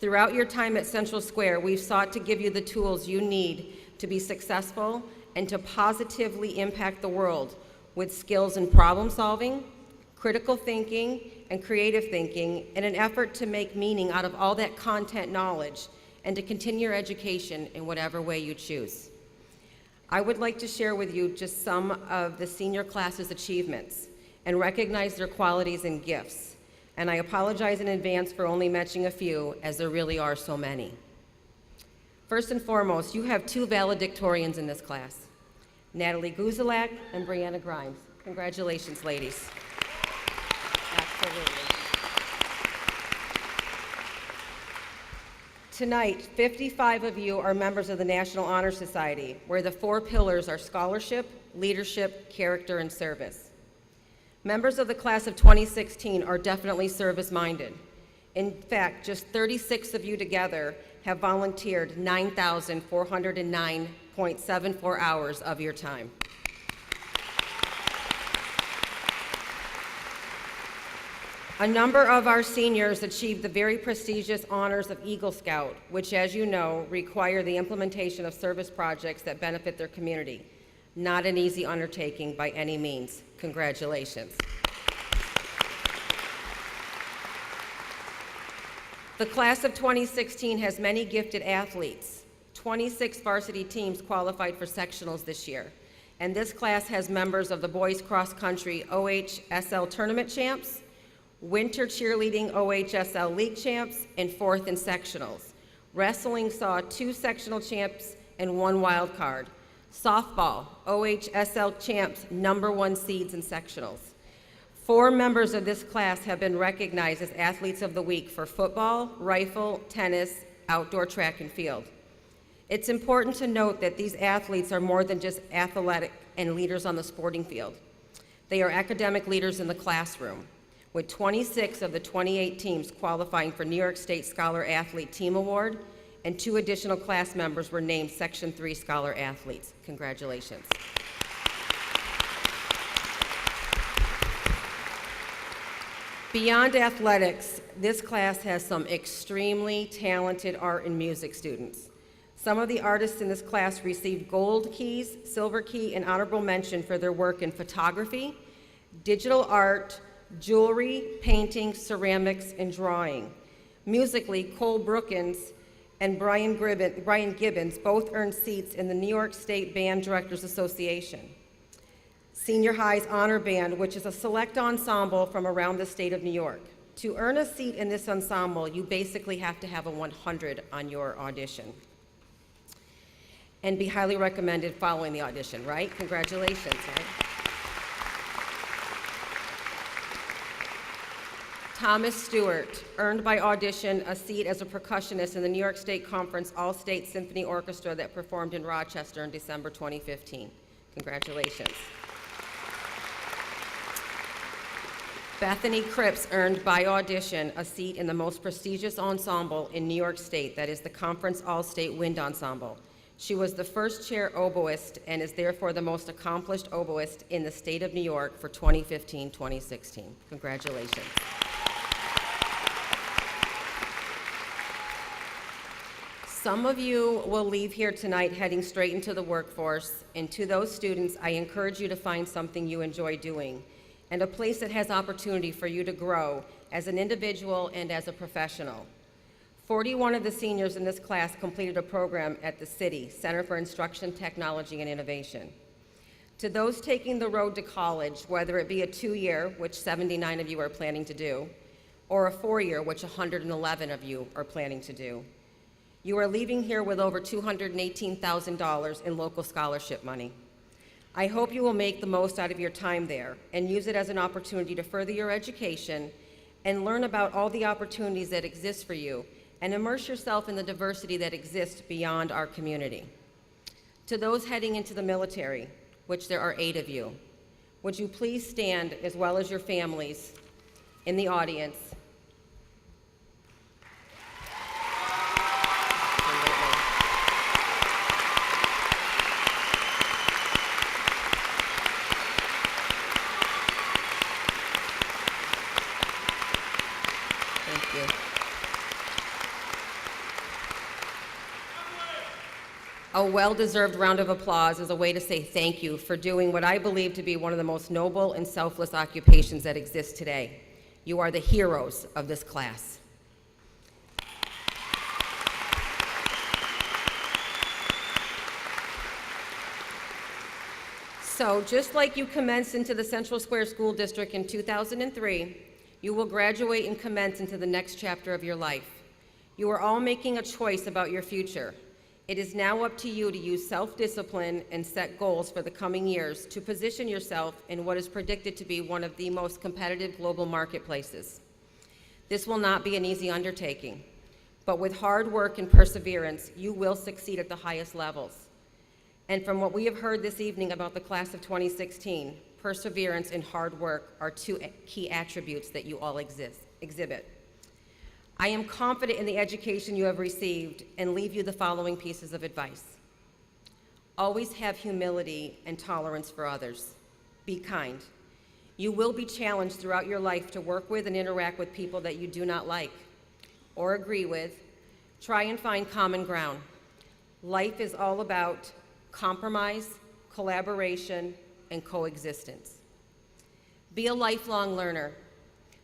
Throughout your time at Central Square, we've sought to give you the tools you need to be successful and to positively impact the world with skills in problem solving, critical thinking, and creative thinking in an effort to make meaning out of all that content knowledge and to continue your education in whatever way you choose. I would like to share with you just some of the senior class's achievements and recognize their qualities and gifts. And I apologize in advance for only mentioning a few, as there really are so many. First and foremost, you have two valedictorians in this class, Natalie Guzalak and Brianna Grimes. Congratulations, ladies. Absolutely. Tonight, 55 of you are members of the National Honor Society, where the 4 pillars are scholarship, leadership, character, and service. Members of the class of 2016 are definitely service-minded. In fact, just 36 of you together have volunteered 9,409.74 hours of your time. A number of our seniors achieved the very prestigious honors of Eagle Scout, which, as you know, require the implementation of service projects that benefit their community. Not an easy undertaking by any means. Congratulations. The class of 2016 has many gifted athletes. 26 varsity teams qualified for sectionals this year, and this class has members of the boys cross country OHSL tournament champs, winter cheerleading OHSL league champs, and 4th in sectionals. Wrestling saw 2 sectional champs and 1 wild card. Softball, OHSL champs, #1 seeds in sectionals. 4 members of this class have been recognized as Athletes of the Week for football, rifle, tennis, outdoor track and field. It's important to note that these athletes are more than just athletic and leaders on the sporting field. They are academic leaders in the classroom, with 26 of the 28 teams qualifying for New York State Scholar Athlete Team Award, and 2 additional class members were named Section 3 Scholar Athletes. Congratulations. Beyond athletics, this class has some extremely talented art and music students. Some of the artists in this class received gold keys, silver key, and honorable mention for their work in photography, digital art, jewelry, painting, ceramics, and drawing. Musically, Cole Brookins and Brian Gibbons both earned seats in the New York State Band Directors Association. Senior High's Honor Band, which is a select ensemble from around the state of New York. To earn a seat in this ensemble, you basically have to have a 100 on your audition and be highly recommended following the audition, right? Congratulations, right? Thomas Stewart earned by audition a seat as a percussionist in the New York State Conference All-State Symphony Orchestra that performed in Rochester in December 2015. Congratulations. Bethany Cripps earned by audition a seat in the most prestigious ensemble in New York State, that is the Conference All-State Wind Ensemble. She was the first chair oboist and is therefore the most accomplished oboist in the state of New York for 2015-2016. Congratulations. Some of you will leave here tonight heading straight into the workforce, and to those students, I encourage you to find something you enjoy doing and a place that has opportunity for you to grow as an individual and as a professional. 41 of the seniors in this class completed a program at the City Center for Instruction, Technology, and Innovation. To those taking the road to college, whether it be a 2-year, which 79 of you are planning to do, or a 4-year, which 111 of you are planning to do, you are leaving here with over $218,000 in local scholarship money. I hope you will make the most out of your time there and use it as an opportunity to further your education and learn about all the opportunities that exist for you and immerse yourself in the diversity that exists beyond our community. To those heading into the military, which there are 8 of you, would you please stand, as well as your families, in the audience. Thank you. A well-deserved round of applause is a way to say thank you for doing what I believe to be one of the most noble and selfless occupations that exist today. You are the heroes of this class. So, just like you commenced into the Central Square School District in 2003, you will graduate and commence into the next chapter of your life. You are all making a choice about your future. It is now up to you to use self-discipline and set goals for the coming years to position yourself in what is predicted to be one of the most competitive global marketplaces. This will not be an easy undertaking, but with hard work and perseverance, you will succeed at the highest levels. And from what we have heard this evening about the class of 2016, perseverance and hard work are two key attributes that you all exhibit. I am confident in the education you have received and leave you the following pieces of advice. Always have humility and tolerance for others. Be kind. You will be challenged throughout your life to work with and interact with people that you do not like or agree with. Try and find common ground. Life is all about compromise, collaboration, and coexistence. Be a lifelong learner.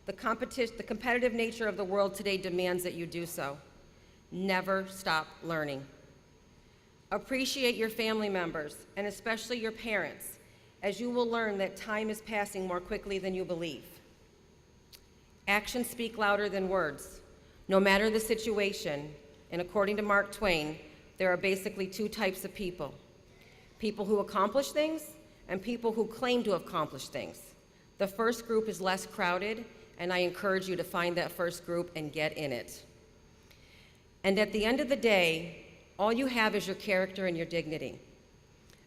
The competitive nature of the world today demands that you do so. Never stop learning. Appreciate your family members, and especially your parents, as you will learn that time is passing more quickly than you believe. Actions speak louder than words. No matter the situation, and according to Mark Twain, there are basically two types of people. People who accomplish things and people who claim to have accomplished things. The first group is less crowded, and I encourage you to find that first group and get in it. And at the end of the day, all you have is your character and your dignity.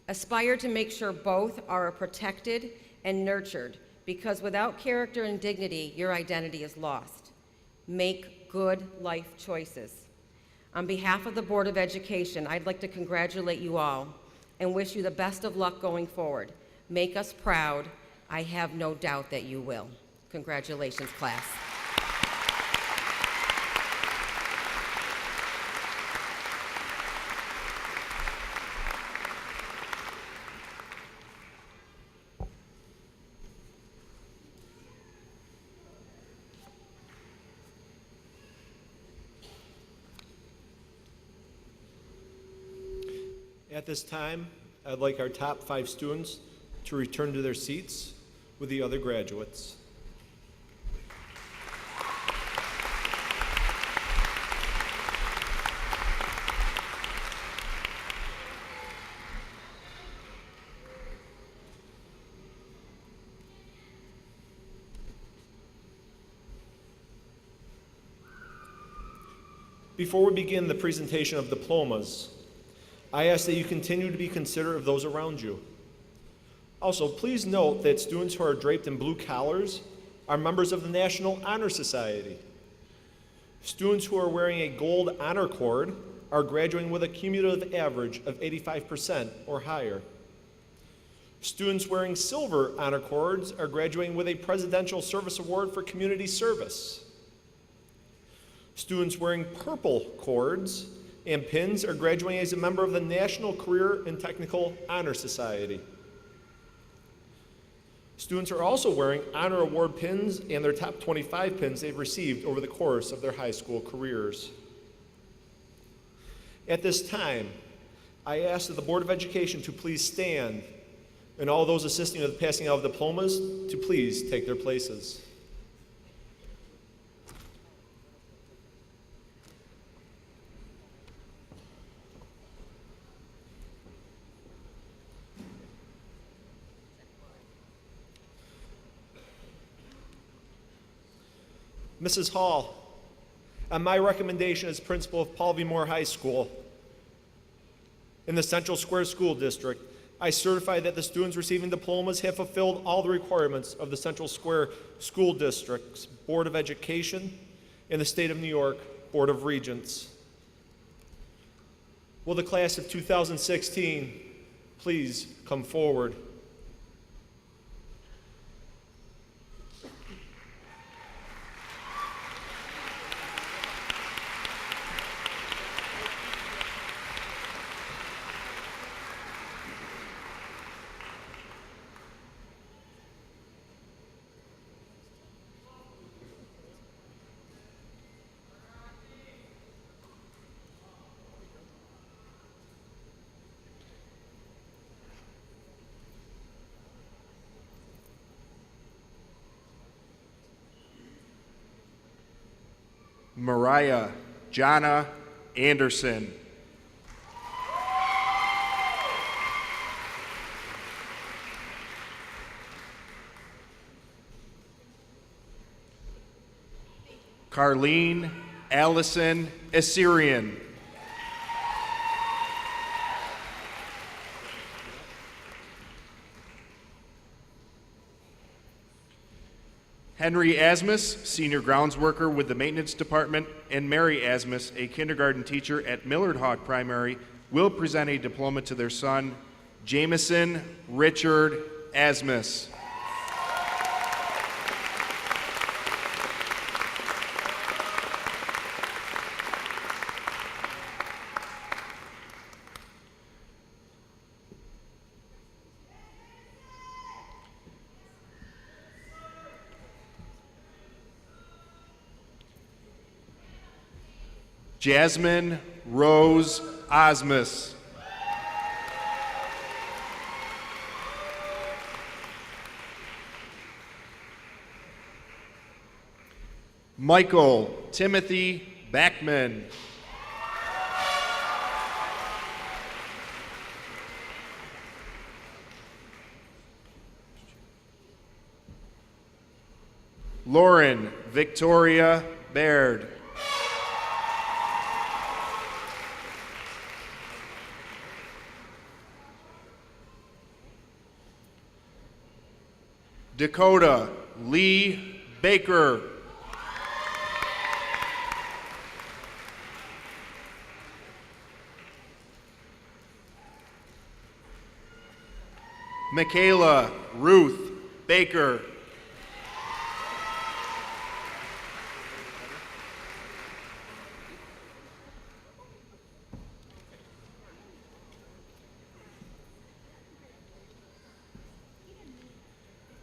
Aspire to make sure both are protected and nurtured, because without character and dignity, your identity is lost. Make good life choices. On behalf of the Board of Education, I'd like to congratulate you all and wish you the best of luck going forward. Make us proud. I have no doubt that you will. Congratulations, class. At this time, I'd like our top 5 students to return to their seats with the other graduates. Before we begin the presentation of diplomas, I ask that you continue to be considerate of those around you. Also, please note that students who are draped in blue collars are members of the National Honor Society. Students who are wearing a gold honor cord are graduating with a cumulative average of 85% or higher. Students wearing silver honor cords are graduating with a Presidential Service Award for Community Service. Students wearing purple cords and pins are graduating as a member of the National Career and Technical Honor Society. Students are also wearing honor award pins and their top 25 pins they've received over the course of their high school careers. At this time, I ask that the Board of Education to please stand, and all those assisting with the passing out of diplomas to please take their places. Mrs. Hall, on my recommendation as principal of Paul V. Moore High School in the Central Square School District, I certify that the students receiving diplomas have fulfilled all the requirements of the Central Square School District's Board of Education and the State of New York Board of Regents. Will the class of 2016 please come forward? Mariah Jana Anderson. Carlene Allison Assyrian. Henry Asmus, senior grounds worker with the maintenance department, and Mary Asmus, a kindergarten teacher at Millard Hawk Primary, will present a diploma to their son, Jameson Richard Asmus. Jasmine Rose Osmus. Michael Timothy Backman. Lauren Victoria Baird. Dakota Lee Baker. Michaela Ruth Baker.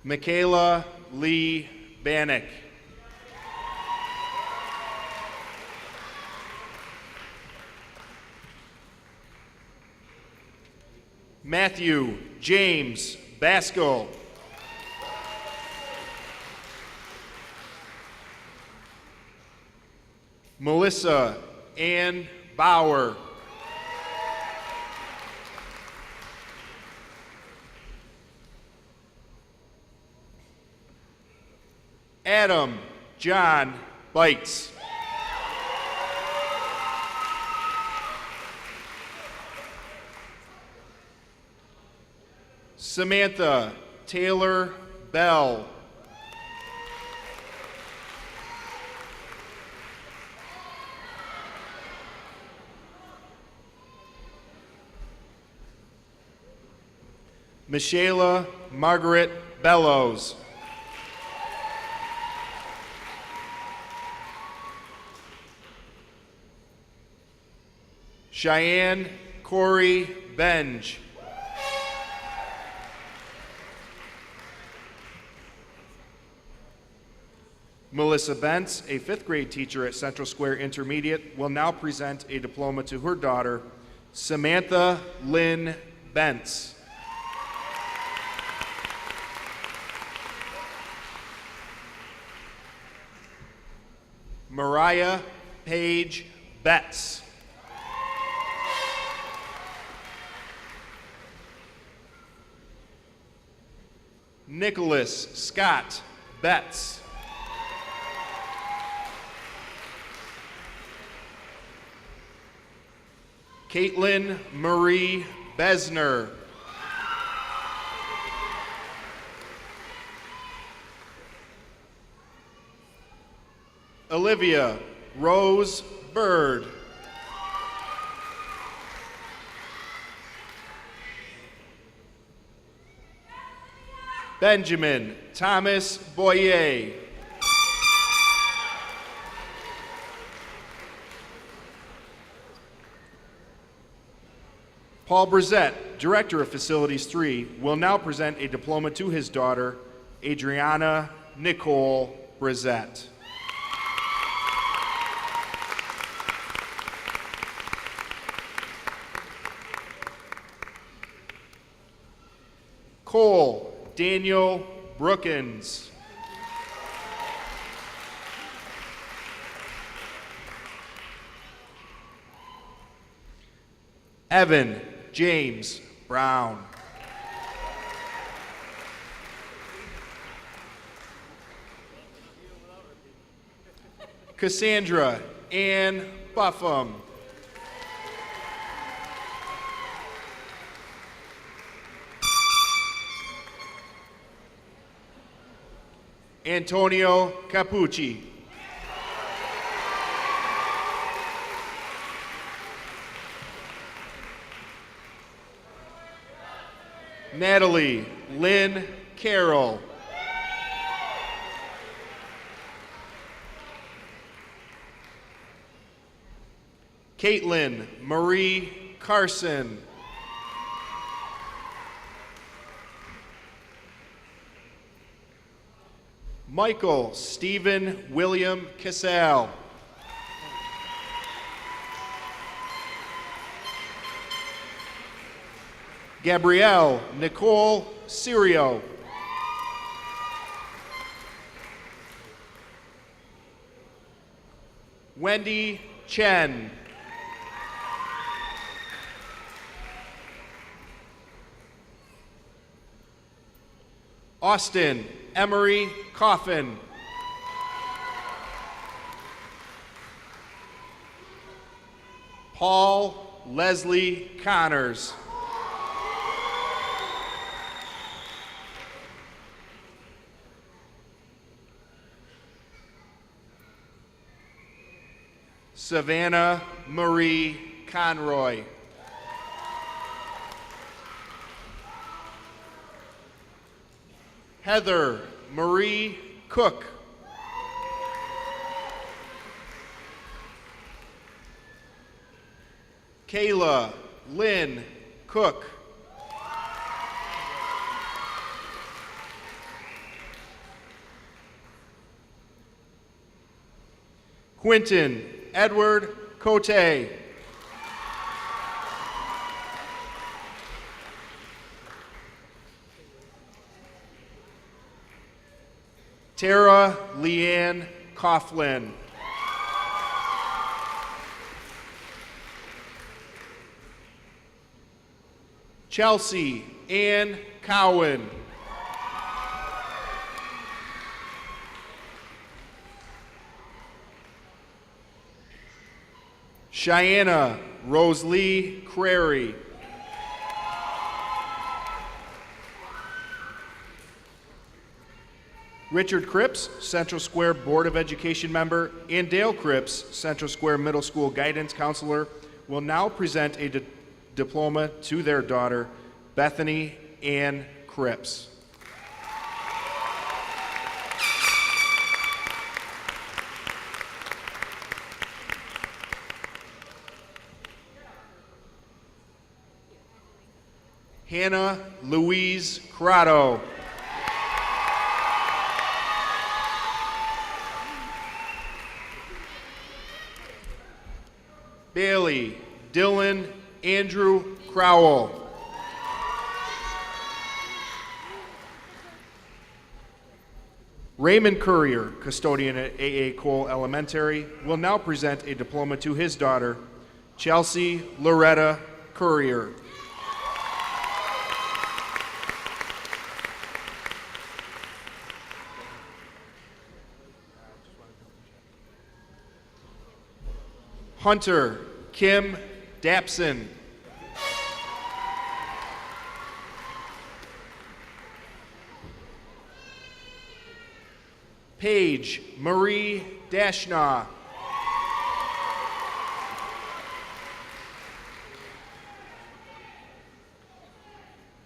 Michaela Lee Bannock. Matthew James Basco. Melissa Ann Bauer. Adam John Bites. Samantha Taylor Bell. Michaela Margaret Bellows. Cheyenne Corey Benj. Melissa Bentz, a fifth grade teacher at Central Square Intermediate, will now present a diploma to her daughter, Samantha Lynn Bentz. Mariah Paige Betts. Nicholas Scott Betts. Caitlin Marie Besner. Olivia Rose Bird. Benjamin Thomas Boyer. Paul Brissett, Director of Facilities 3, will now present a diploma to his daughter, Adriana Nicole Brissett. Cole Daniel Brookins. Evan James Brown. Cassandra Ann Buffum. Antonio Capucci. Natalie Lynn Carroll. Caitlin Marie Carson. Michael Stephen William Cassell. Gabrielle Nicole Sirio. Wendy Chen. Austin Emery Coffin. Paul Leslie Connors. Savannah Marie Conroy. Heather Marie Cook. Kayla Lynn Cook. Quentin Edward Cote. Tara Leanne Coughlin. Chelsea Ann Cowan. Cheyenne Rosalie Crary. Richard Cripps, Central Square Board of Education member, and Dale Cripps, Central Square Middle School Guidance Counselor, will now present a diploma to their daughter, Bethany Ann Cripps. Hannah Louise Corrado. Bailey Dylan Andrew Crowell. Raymond Courier, custodian at A.A. Cole Elementary, will now present a diploma to his daughter, Chelsea Loretta Courier. Hunter Kim Dapson. Paige Marie Dashna.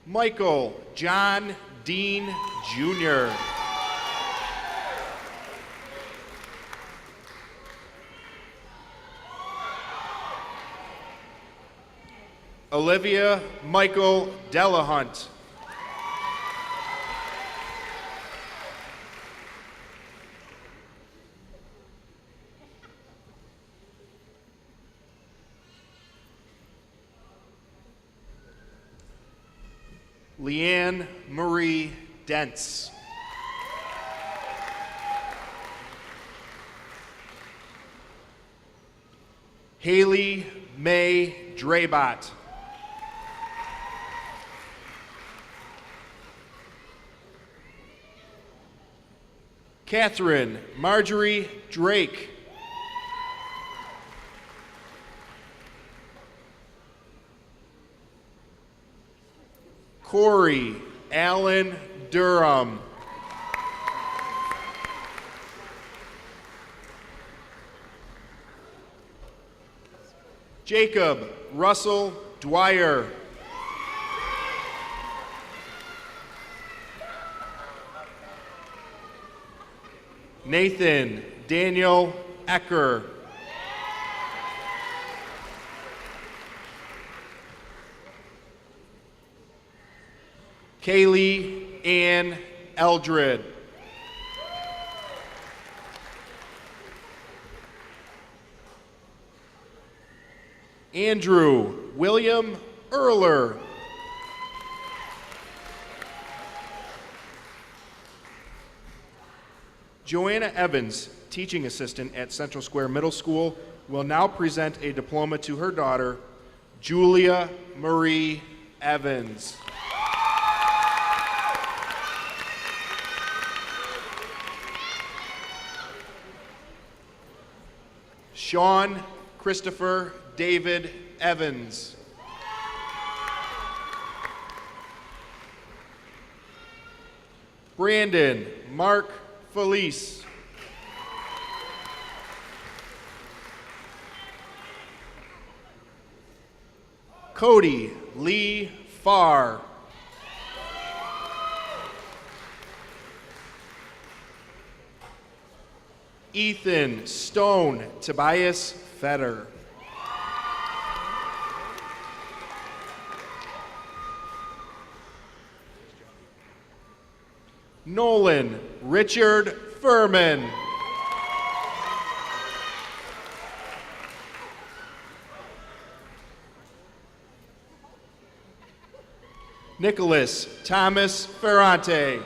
Michael John Dean Jr. Olivia Michael Delahunt. Leanne Marie Dentz. Haley May Drabot. Catherine Marjorie Drake. Corey Allen Durham. Jacob Russell Dwyer. Nathan Daniel Ecker. Kaylee Ann Eldred. Andrew William Erler. Joanna Evans, teaching assistant at Central Square Middle School, will now present a diploma to her daughter, Julia Marie Evans. Sean Christopher David Evans. Brandon Mark Felice. Cody Lee Farr. Ethan Stone Tobias Fetter. Nolan Richard Furman. Nicholas Thomas Ferrante.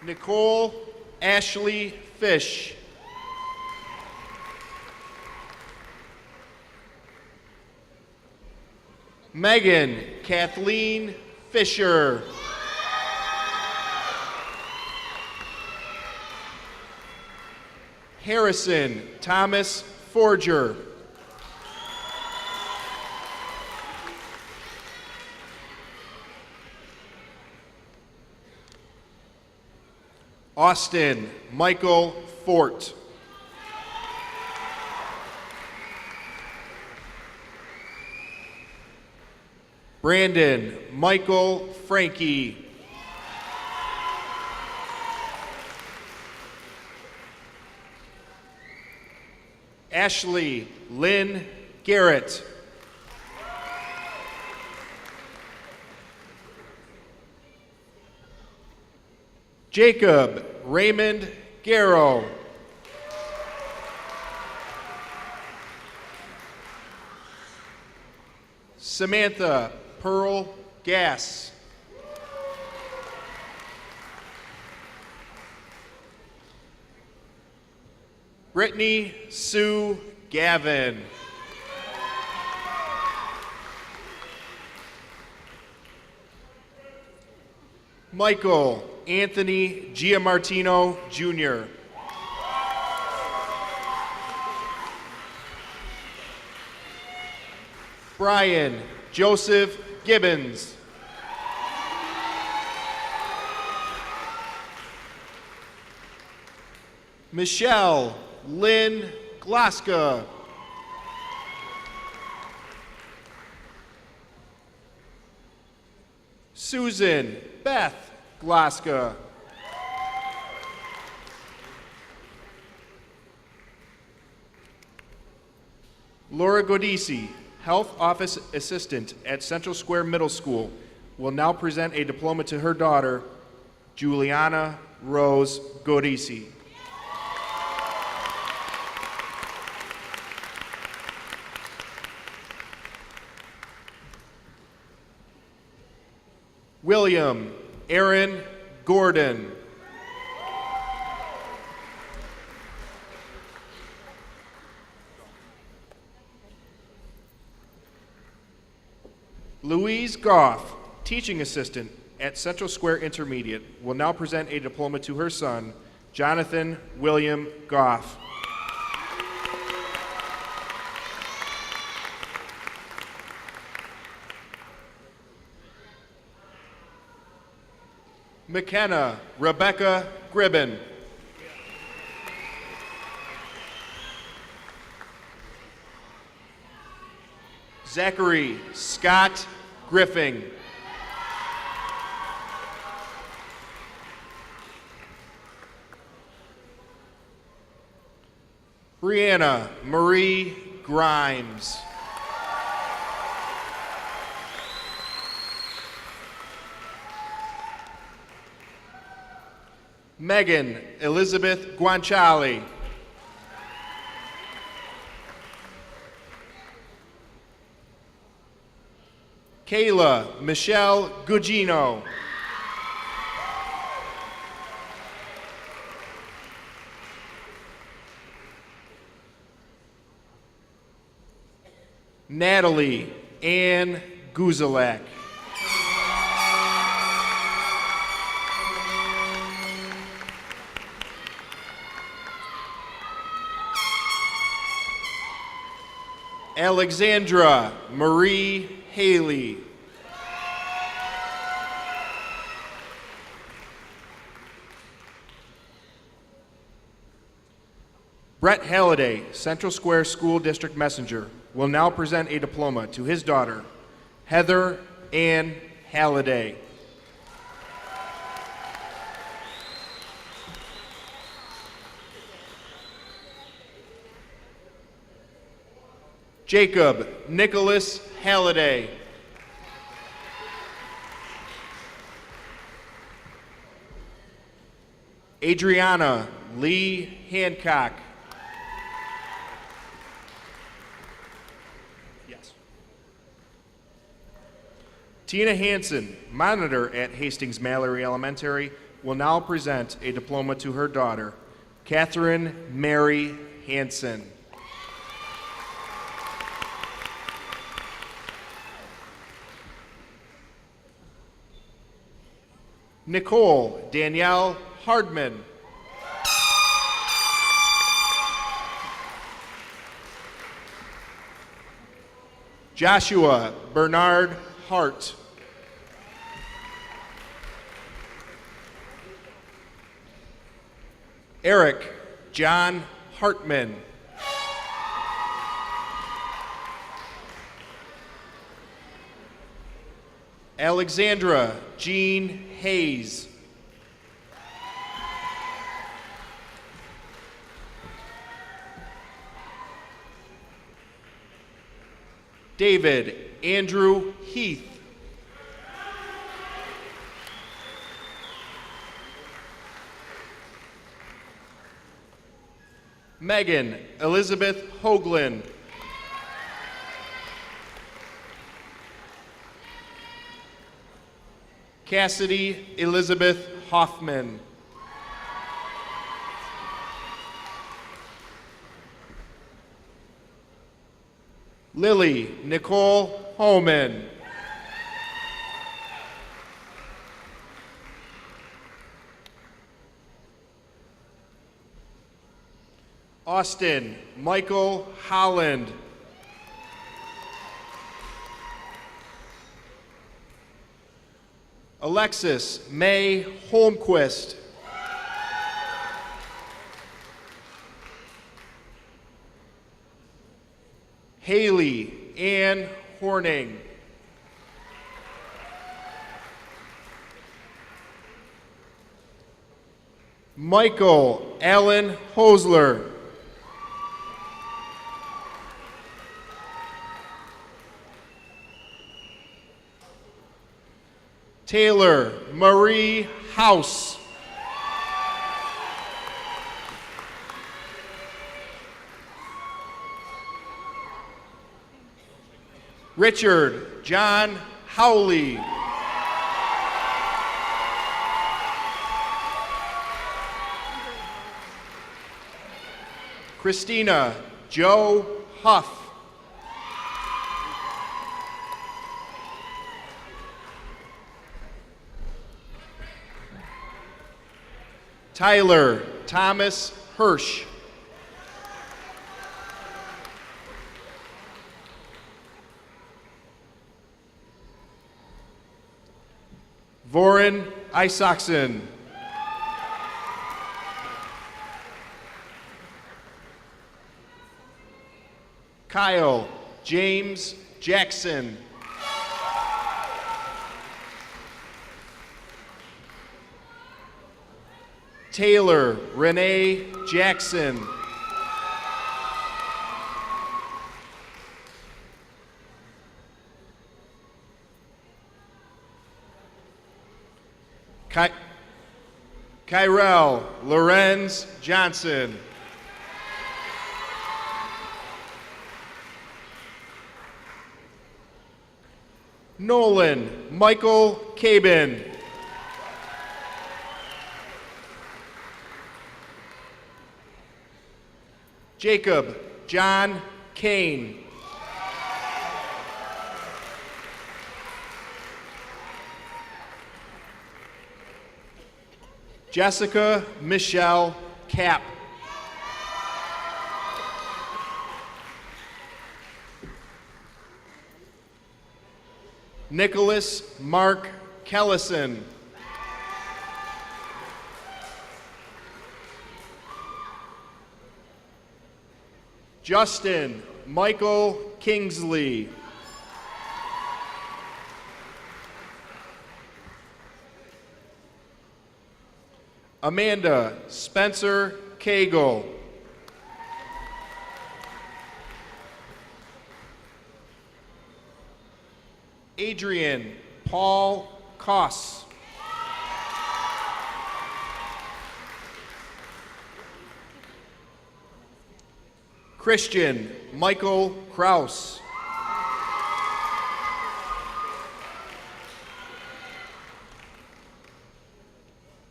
Nicole Ashley Fish. Megan Kathleen Fisher. Harrison Thomas Forger. Austin Michael Fort. Brandon Michael Frankie. Ashley Lynn Garrett. Jacob Raymond Garrow. Samantha Pearl Gass. Brittany Sue Gavin. Michael Anthony Giamartino Jr. Brian Joseph Gibbons. Michelle Lynn Glaska. Susan Beth Glaska. Laura Godisi, Health Office Assistant at Central Square Middle School, will now present a diploma to her daughter, Juliana Rose Godisi. William Aaron Gordon. Louise Goff, Teaching Assistant at Central Square Intermediate, will now present a diploma to her son, Jonathan William Goff. McKenna Rebecca Gribben. Zachary Scott Griffing. Brianna Marie Grimes. Megan Elizabeth Guanciale. Kayla Michelle Gugino. Natalie Ann Guzalak. Alexandra Marie Haley. Brett Halliday, Central Square School District Messenger, will now present a diploma to his daughter, Heather Ann Halliday. Jacob Nicholas Halliday. Adriana Lee Hancock. Yes. Tina Hansen, monitor at Hastings Mallory Elementary, will now present a diploma to her daughter, Catherine Mary Hansen. Nicole Danielle Hardman. Joshua Bernard Hart. Eric John Hartman. Alexandra Jean Hayes. David Andrew Heath. Megan Elizabeth Hoagland. Cassidy Elizabeth Hoffman. Lily Nicole Homan. Austin Michael Holland. Alexis May Holmquist. Haley Ann Horning. Michael Allen Hosler. Taylor Marie House. Richard John Howley. Christina Joe Huff. Tyler Thomas Hirsch. Voren Isaacson. Kyle James Jackson. Taylor Renee Jackson. Kyrell Lorenz Johnson. Nolan Michael Cabin. Jacob John Kane. Jessica Michelle Cap. Nicholas Mark Kellison. Justin Michael Kingsley. Amanda Spencer Cagle. Adrian Paul Koss. Christian Michael Kraus.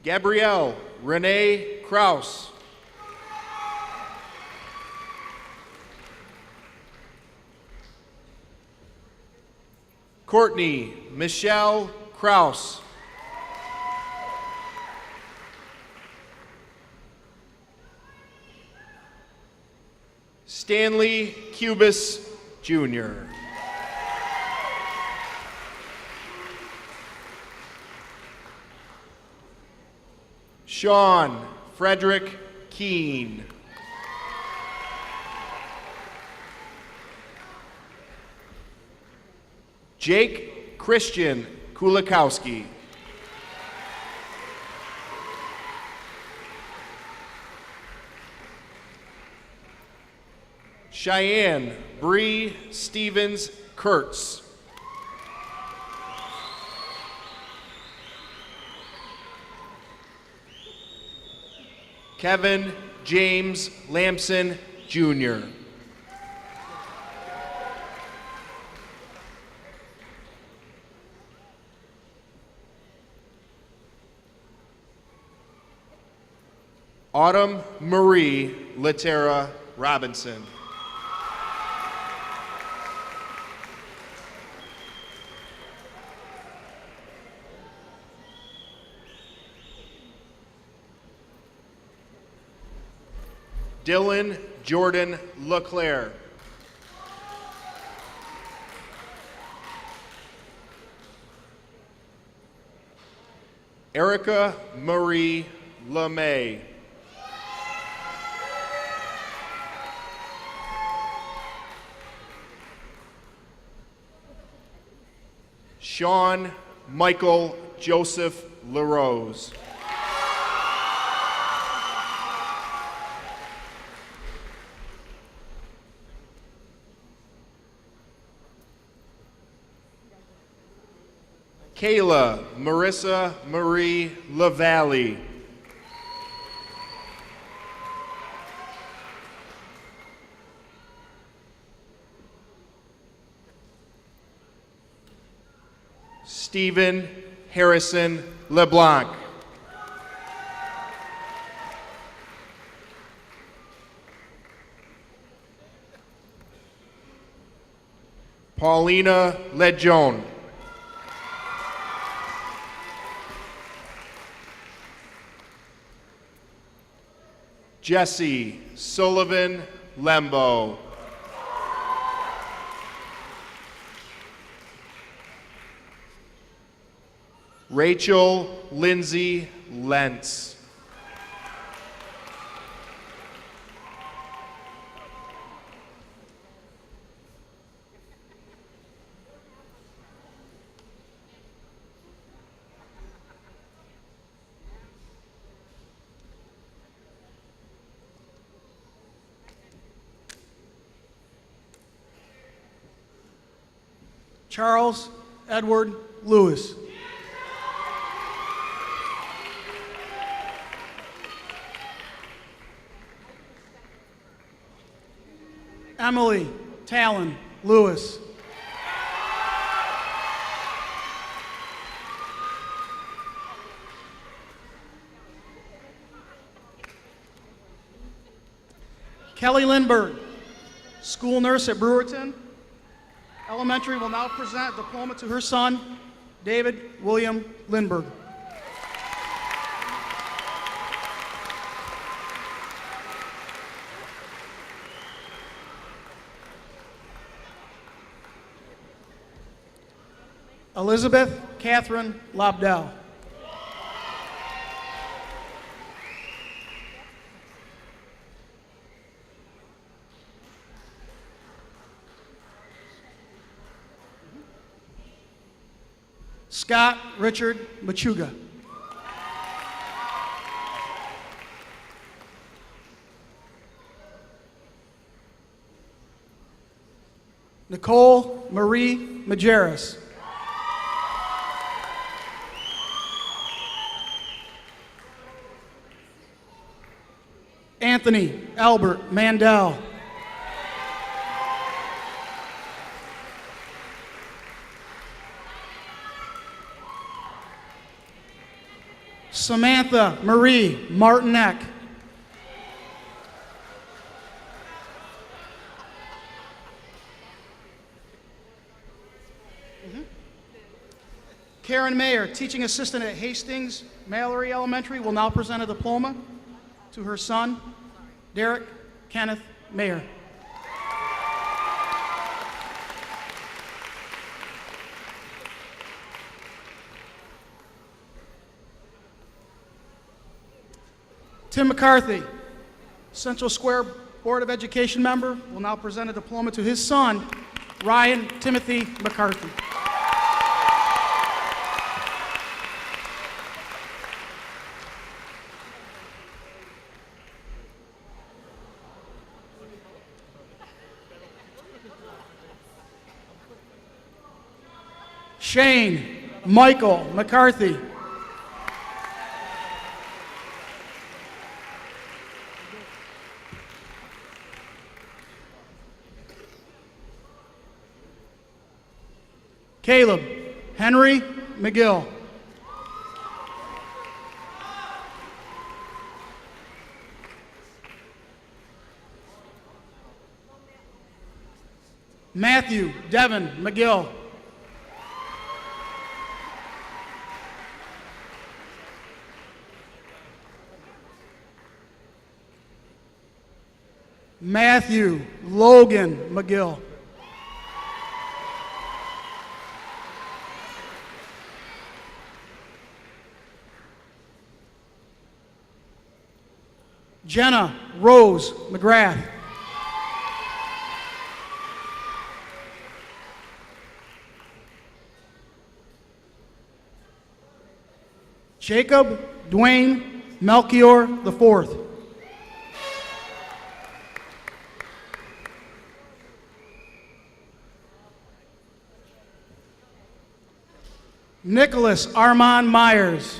Gabrielle Renee Kraus. Courtney Michelle Kraus. Stanley Cubis Jr. Sean Frederick Keene. Jake Christian Kulikowski. Cheyenne Bree Stevens Kurtz. Kevin James Lamson Jr. Autumn Marie Latera Robinson. Dylan Jordan LeClaire. Erica Marie LeMay. Sean Michael Joseph LaRose. Kayla Marissa Marie LaValle. Stephen Harrison LeBlanc. Paulina Legion. Jesse Sullivan Lembo. Rachel Lindsay Lentz. Charles Edward Lewis. Emily Talon Lewis. Kelly Lindberg, school nurse at Brewerton Elementary, will now present a diploma to her son, David William Lindberg. Elizabeth Catherine Lobdell. Scott Richard Machuga. Nicole Marie Majerus. Anthony Albert Mandel. Samantha Marie Martinek. Karen Mayer, teaching assistant at Hastings Mallory Elementary, will now present a diploma to her son, Derek Kenneth Mayer. Tim McCarthy, Central Square Board of Education member, will now present a diploma to his son, Ryan Timothy McCarthy. Shane Michael McCarthy. Caleb Henry McGill. Matthew Devin McGill. Matthew Logan McGill. Jenna Rose McGrath. Jacob Dwayne Melchior IV. Nicholas Armand Myers.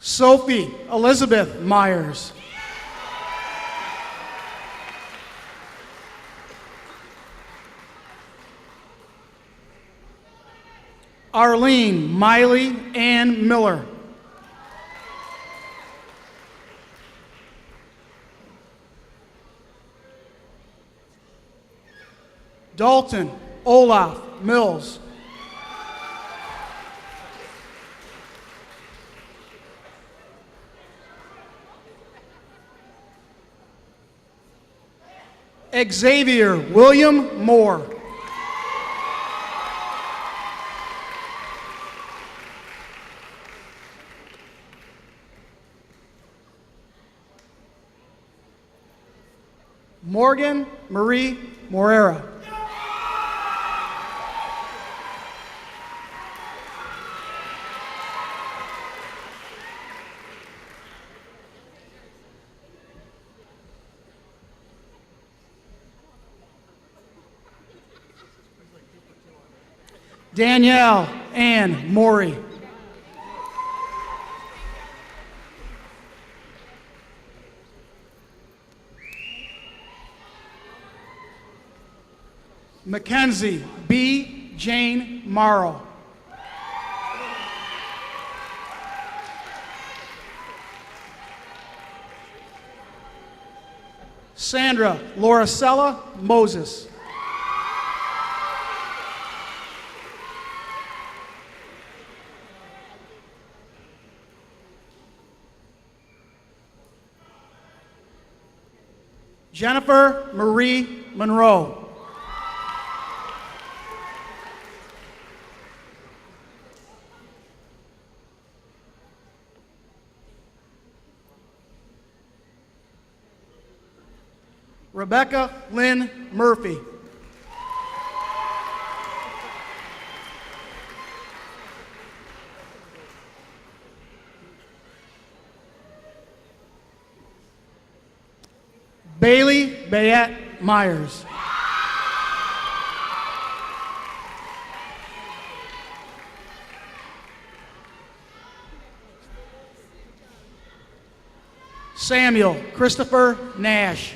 Sophie Elizabeth Myers. Arlene Miley Ann Miller. Dalton Olaf Mills. Xavier William Moore. Morgan Marie Morera. Danielle Ann Morey. Mackenzie B. Jane Morrow. Sandra Lauricella Moses. Jennifer Marie Monroe. Rebecca Lynn Murphy. Bailey Bayette Myers. Samuel Christopher Nash.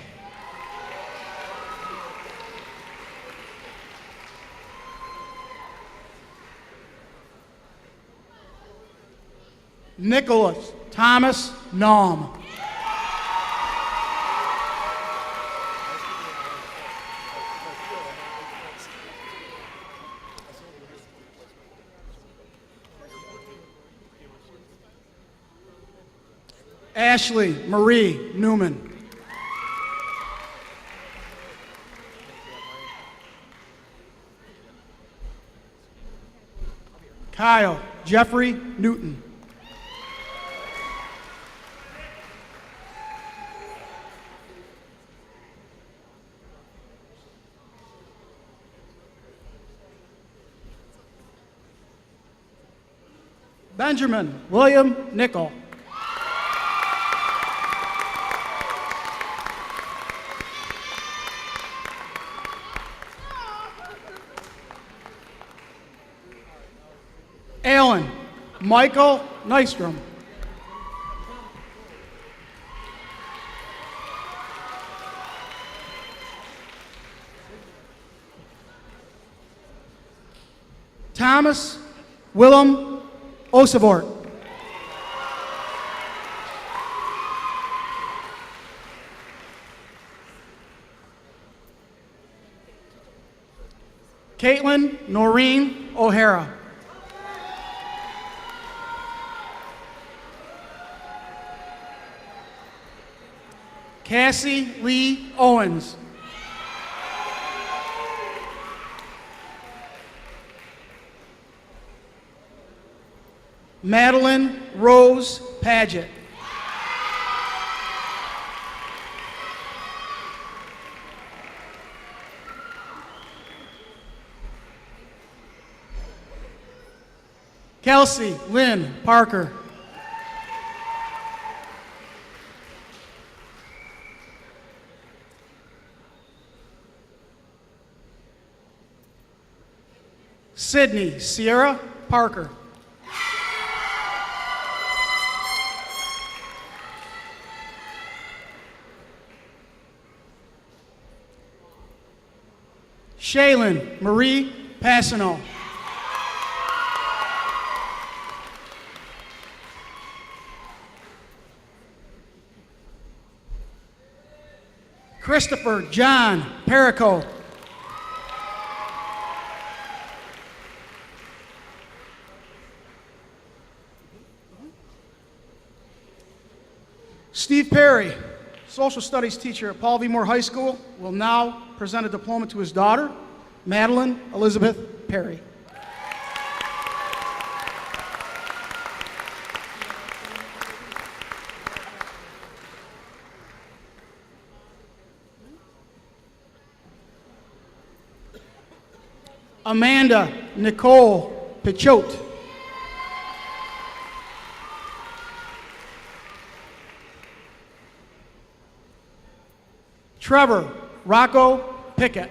Nicholas Thomas Naum. Ashley Marie Newman. Kyle Jeffrey Newton. Benjamin William Nickel. Alan Michael Nystrom. Thomas Willem Osavort. Caitlin Noreen O'Hara. Cassie Lee Owens. Madeline Rose Paget. Kelsey Lynn Parker. Sydney Sierra Parker. Shaylin Marie Passano. Christopher John Perico. Steve Perry, social studies teacher at Paul V. Moore High School, will now present a diploma to his daughter, Madeline Elizabeth Perry. Amanda Nicole Pichote. Trevor Rocco Pickett.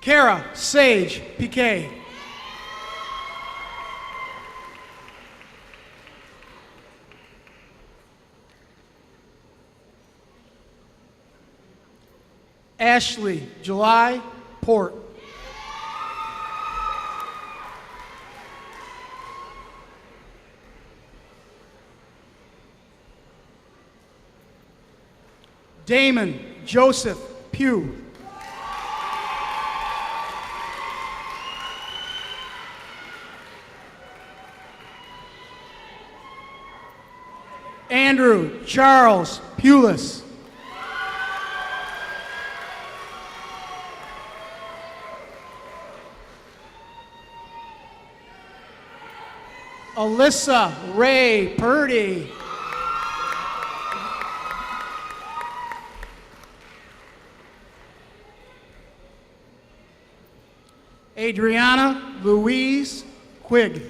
Kara Sage Piquet. Ashley July Port. Damon Joseph Pugh. Andrew Charles Pulis. Alyssa Ray Purdy. Adriana Louise Quigg.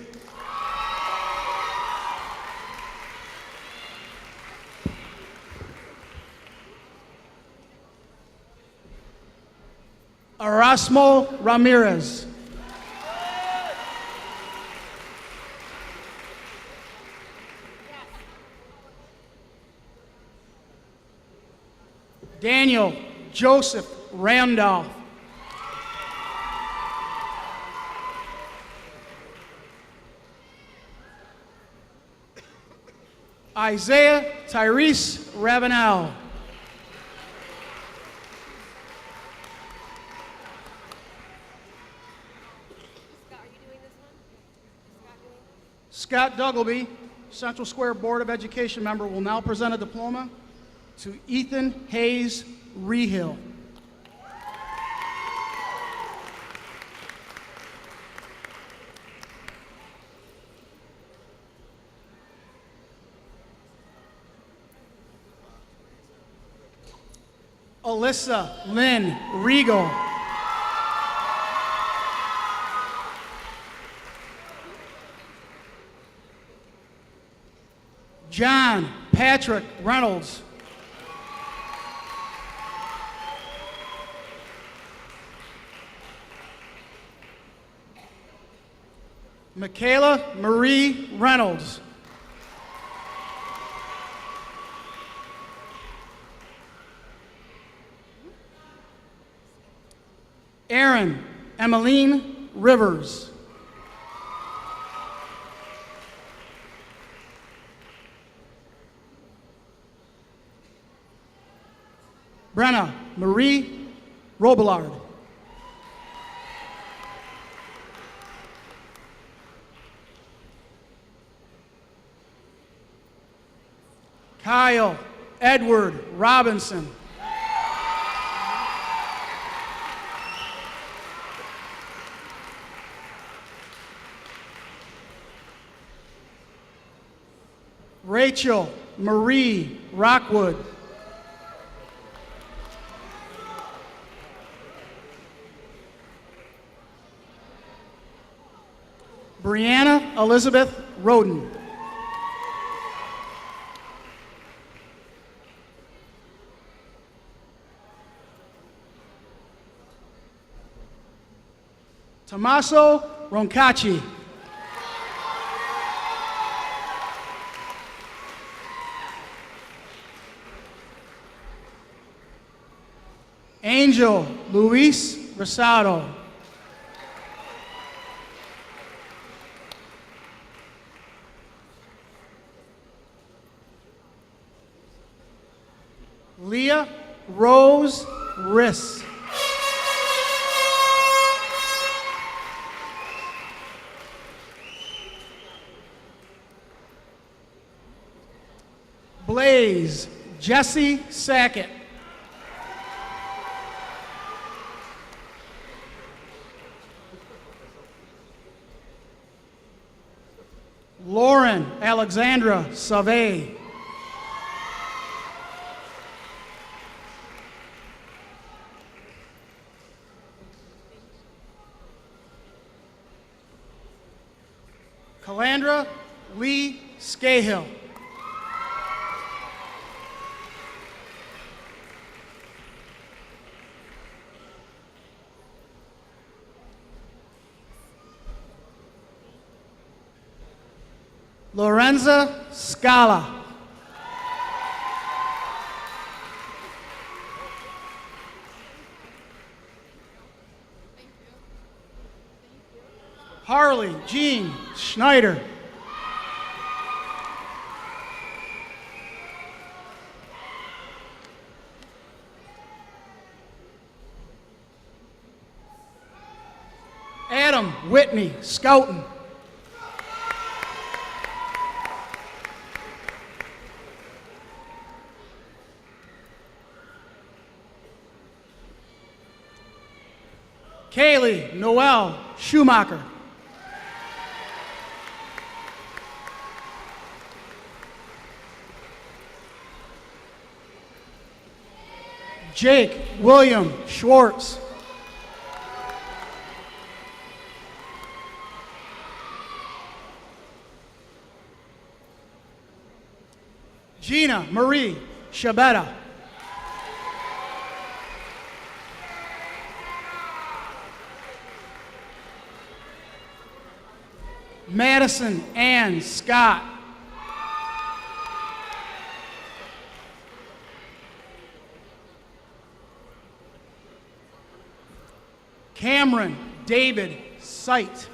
Erasmo Ramirez. Daniel Joseph Randolph. Isaiah Tyrese Ravenel. Scott Duggleby, Central Square Board of Education member, will now present a diploma to Ethan Hayes Rehill. Alyssa Lynn Regal. John Patrick Reynolds. Michaela Marie Reynolds. Erin Emmeline Rivers. Brenna Marie Robillard. Kyle Edward Robinson. Rachel Marie Rockwood. Brianna Elizabeth Roden. Tommaso Roncaci. Angel Luis Rosado. Leah Rose Riss. Blaze Jesse Sackett. Lauren Alexandra Save. Calandra Lee Scahill. Lorenza Scala. Harley Jean Schneider. Adam Whitney Scouten. Kaylee Noel Schumacher. Jake William Schwartz. Gina Marie Shabetta. Madison Ann Scott. Cameron David Sight.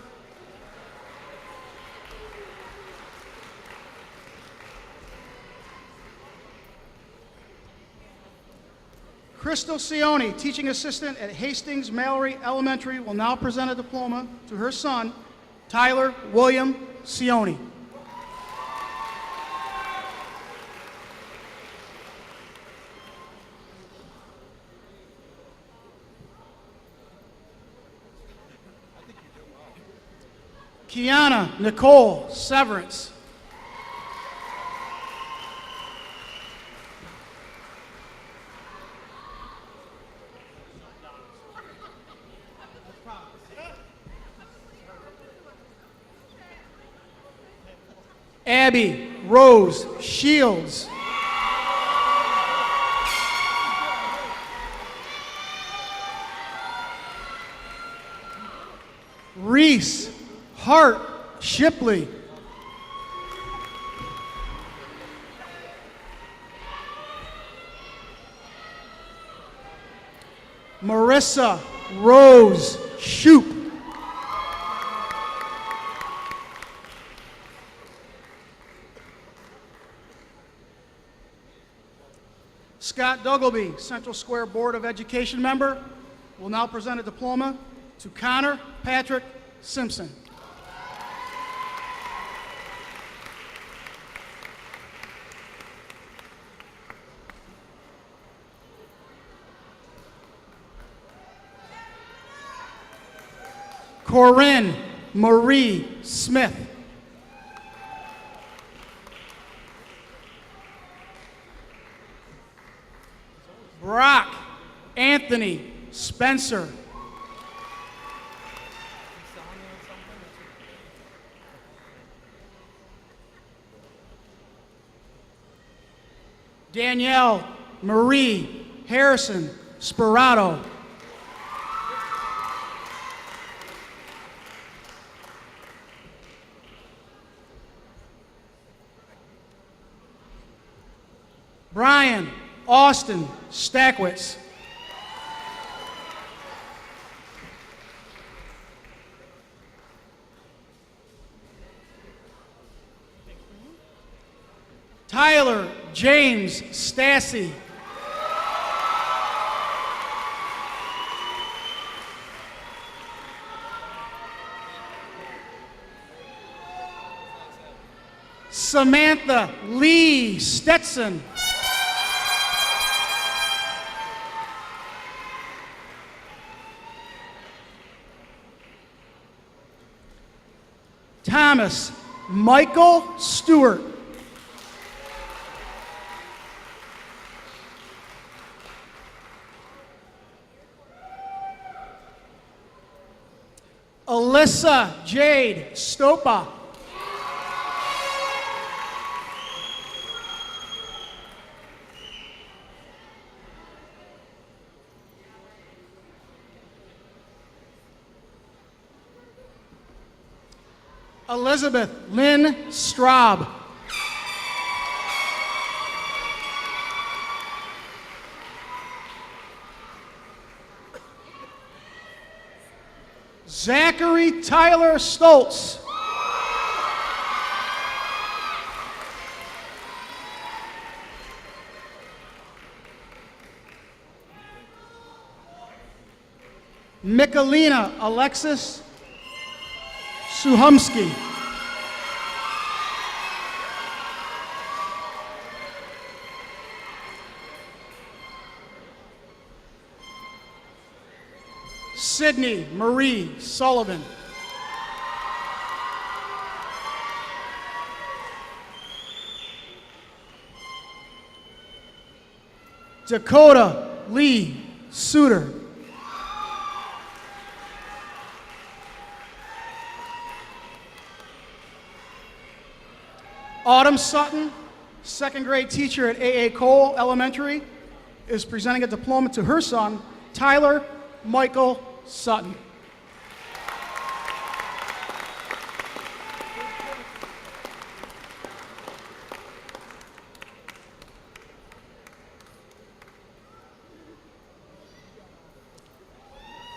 Crystal Cioni, teaching assistant at Hastings Mallory Elementary, will now present a diploma to her son, Tyler William Cioni. Kiana Nicole Severance. Abby Rose Shields. Reese Hart Shipley. Marissa Rose Shoup. Scott Duggleby, Central Square Board of Education member, will now present a diploma to Connor Patrick Simpson. Corinne Marie Smith. Brock Anthony Spencer. Danielle Marie Harrison Sperato. Brian Austin Stackwitz. Tyler James Stassi. Samantha Lee Stetson. Thomas Michael Stewart. Alyssa Jade Stopa. Elizabeth Lynn Straub. Zachary Tyler Stoltz. Michelina Alexis Suhumsky. Sydney Marie Sullivan. Dakota Lee Suter. Autumn Sutton, second grade teacher at A.A. Cole Elementary, is presenting a diploma to her son, Tyler Michael Sutton.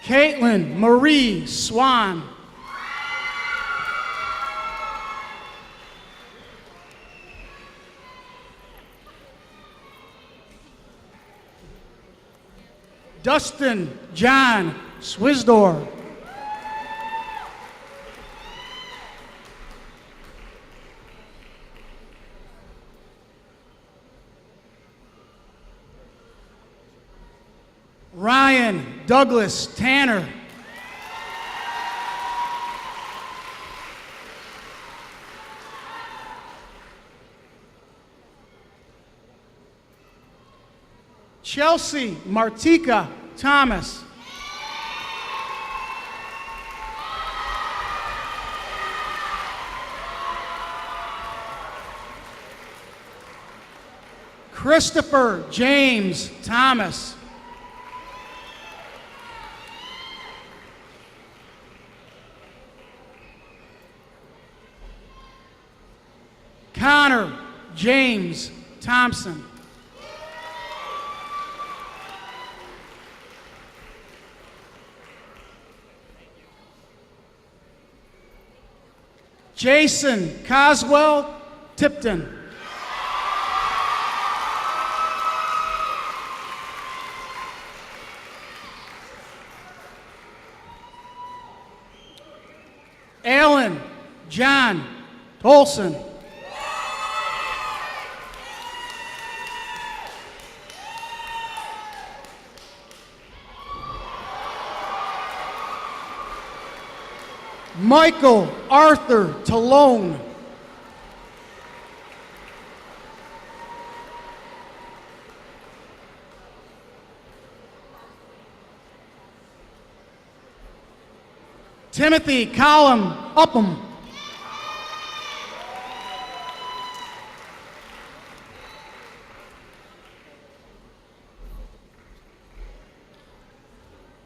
Caitlin Marie Swan. Dustin John Swizdor. Ryan Douglas Tanner. Chelsea Martika Thomas. Christopher James Thomas. Connor James Thompson. Jason Coswell Tipton. Alan John Tolson. Michael Arthur Talone. Timothy Collum Upham.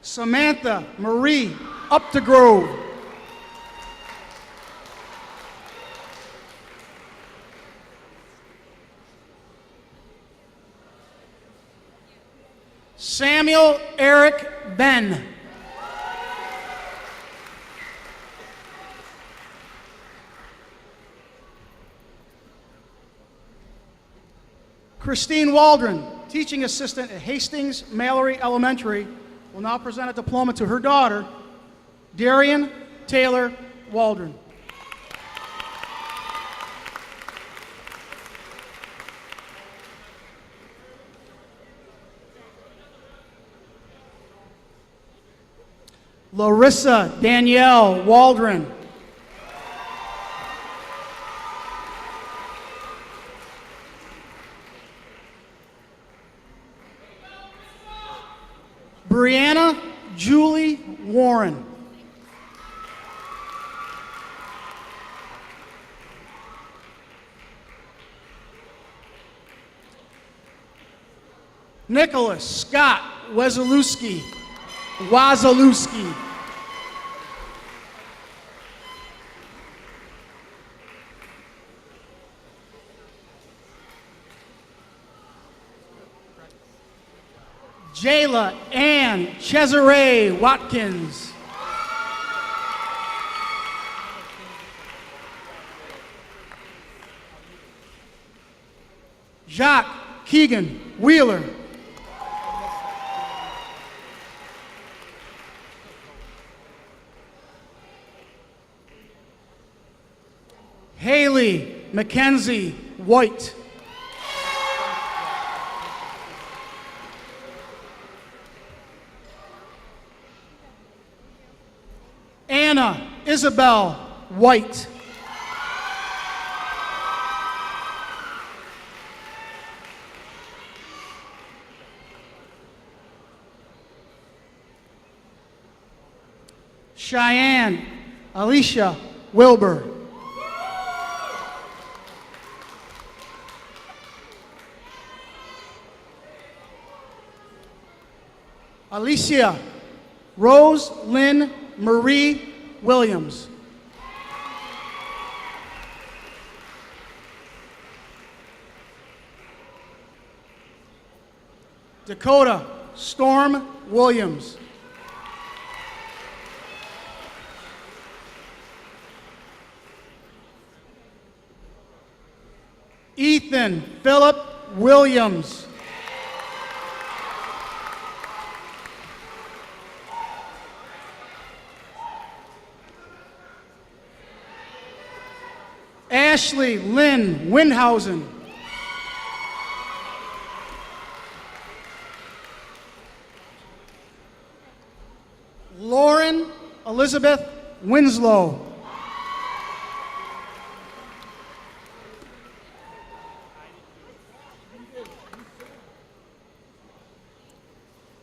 Samantha Marie Updegrove. Samuel Eric Ben. Christine Waldron, teaching assistant at Hastings Mallory Elementary, will now present a diploma to her daughter, Darian Taylor Waldron. Larissa Danielle Waldron. Brianna Julie Warren. Nicholas Scott Wazalewski. Jayla Ann Cesare Watkins. Jacques Keegan Wheeler. Haley Mackenzie White. Anna Isabel White. Cheyenne Alicia Wilbur. Alicia Rose Lynn Marie Williams. Dakota Storm Williams. Ethan Philip Williams. Ashley Lynn Windhausen. Lauren Elizabeth Winslow.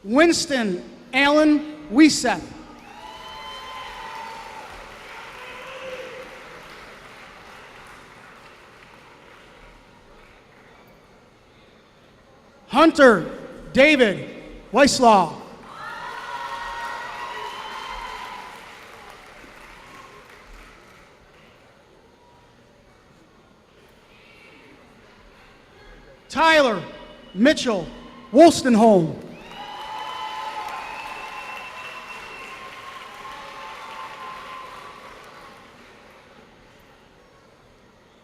Winston Allen Wieseth. Hunter David Weislaw. Tyler Mitchell Wolstenholme.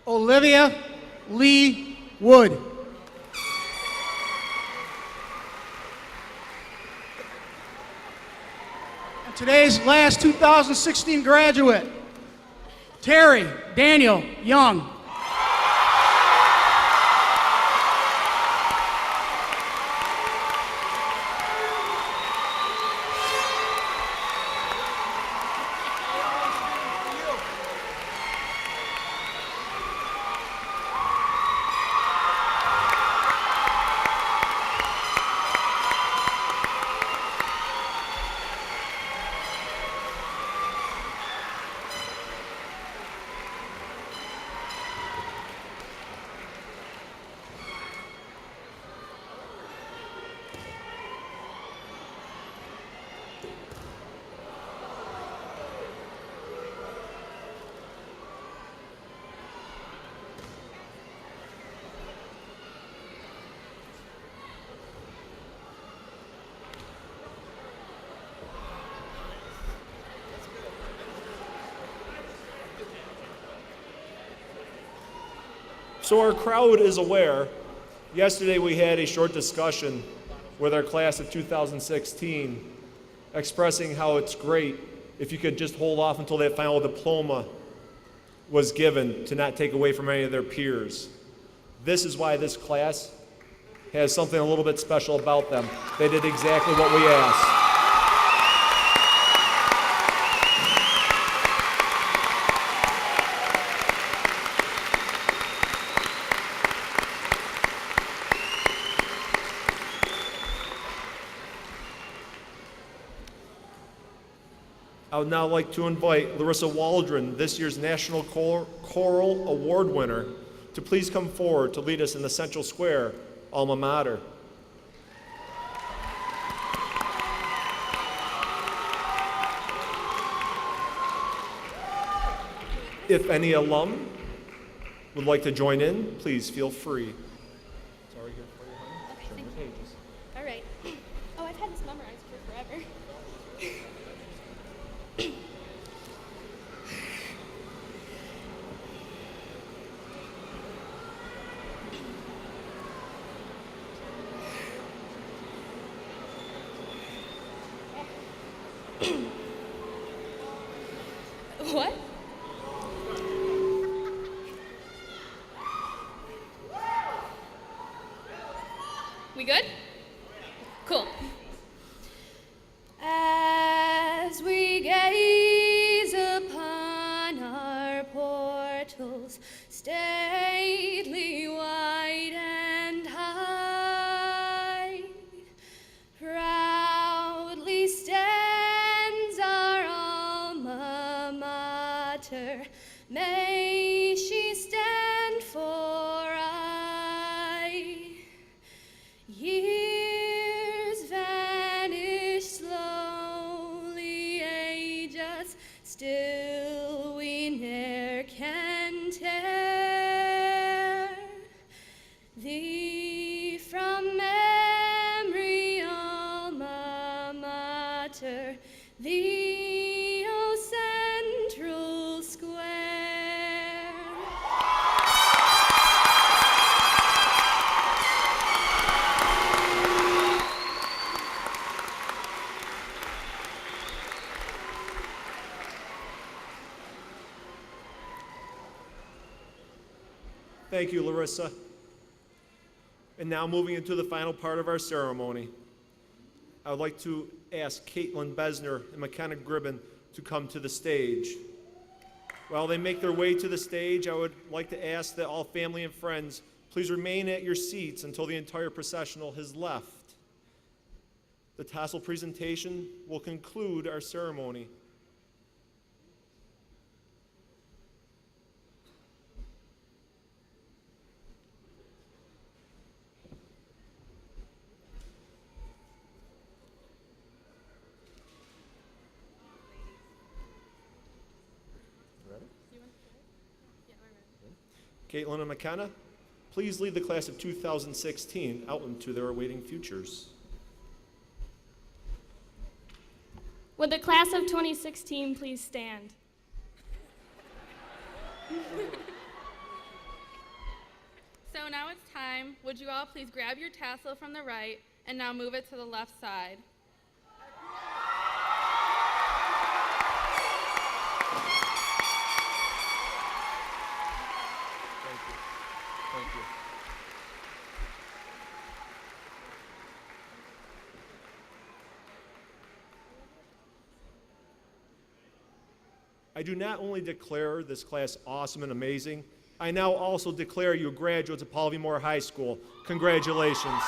Olivia Lee Wood. And today's last 2016 graduate, Terry Daniel Young. So our crowd is aware. Yesterday we had a short discussion with our class of 2016, expressing how it's great if you could just hold off until that final diploma was given to not take away from any of their peers. This is why this class has something a little bit special about them. They did exactly what we asked. I would now like to invite Larissa Waldron, this year's National Choral Award winner, to please come forward to lead us in the Central Square alma mater. If any alum would like to join in, please feel free. Sorry here for you, honey. Okay, Turn thank the you. pages. All right. Oh, I've had this memorized for forever. What? We good? Cool. As we gaze upon our portals, stately wide and high, proudly stands our alma mater. May she stand for aye. Years vanish slowly, ages still we ne'er can tear thee from memory, alma mater, thee, O Central Square. Thank you, Larissa. And now moving into the final part of our ceremony, I would like to ask Caitlin Besner and McKenna Gribben to come to the stage. While they make their way to the stage, I would like to ask that all family and friends please remain at your seats until the entire processional has left. The tassel presentation will conclude our ceremony. Caitlin and McKenna, please lead the class of 2016 out into their awaiting futures. Would the class of 2016 please stand? So now it's time. Would you all please grab your tassel from the right and now move it to the left side? Thank you. I do not only declare this class awesome and amazing, I now also declare you graduates of Paul V. Moore High School. Congratulations.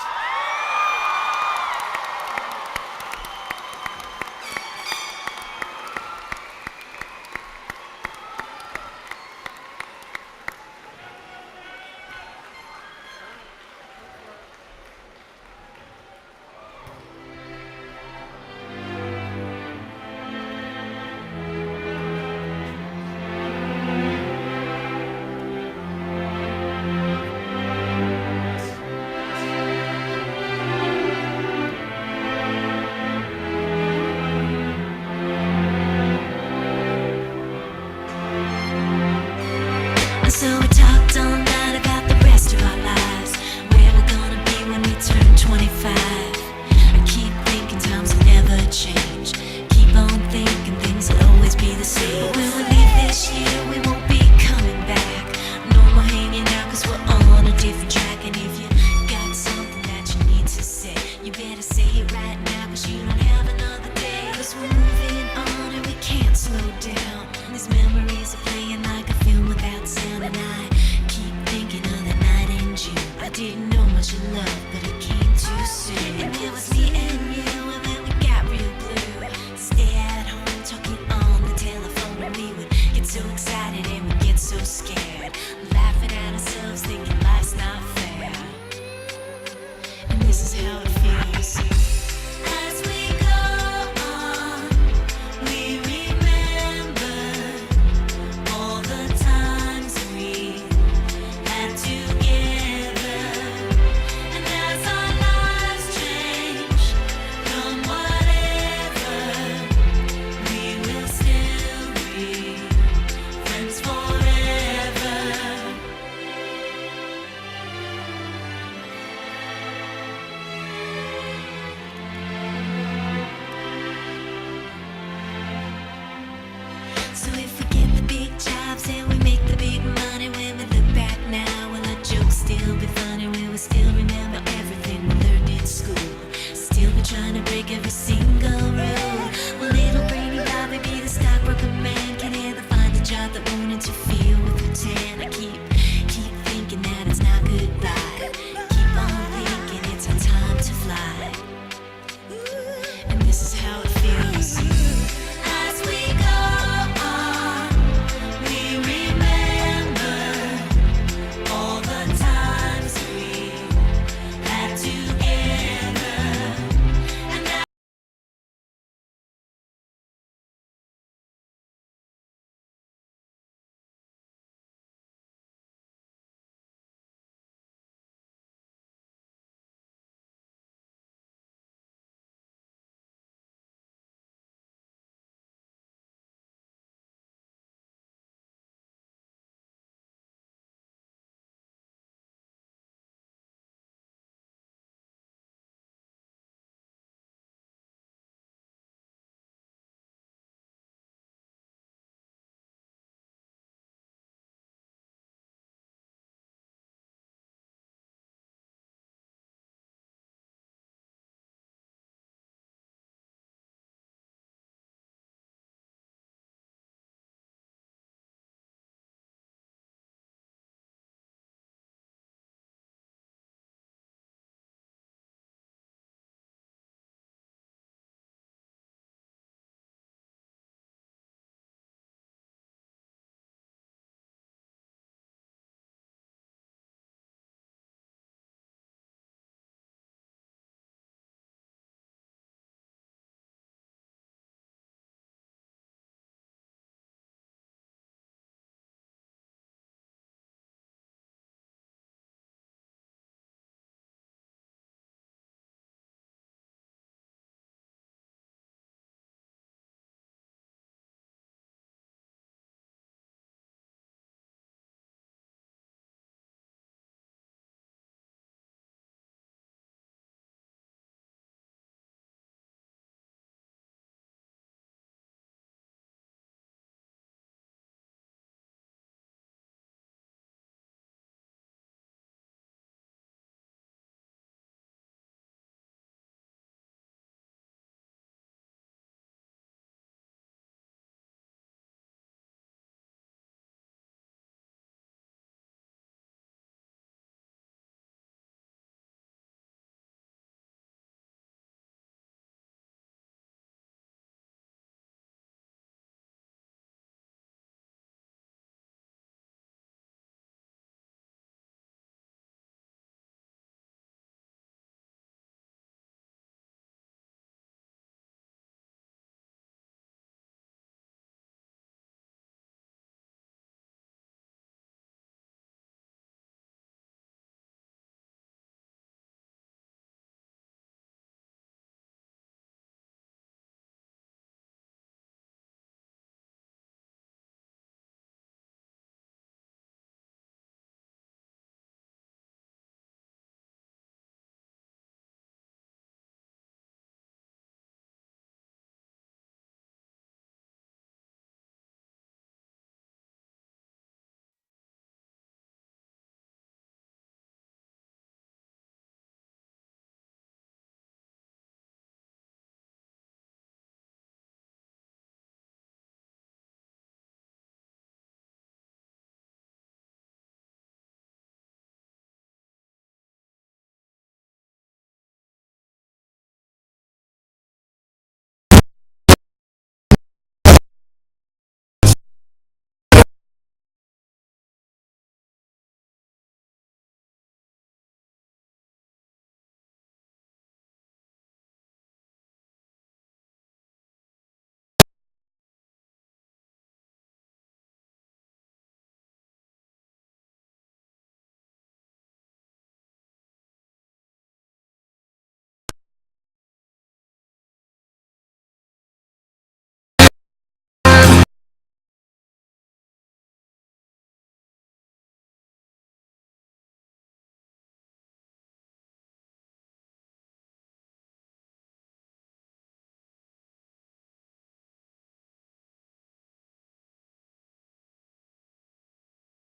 trying to break every scene.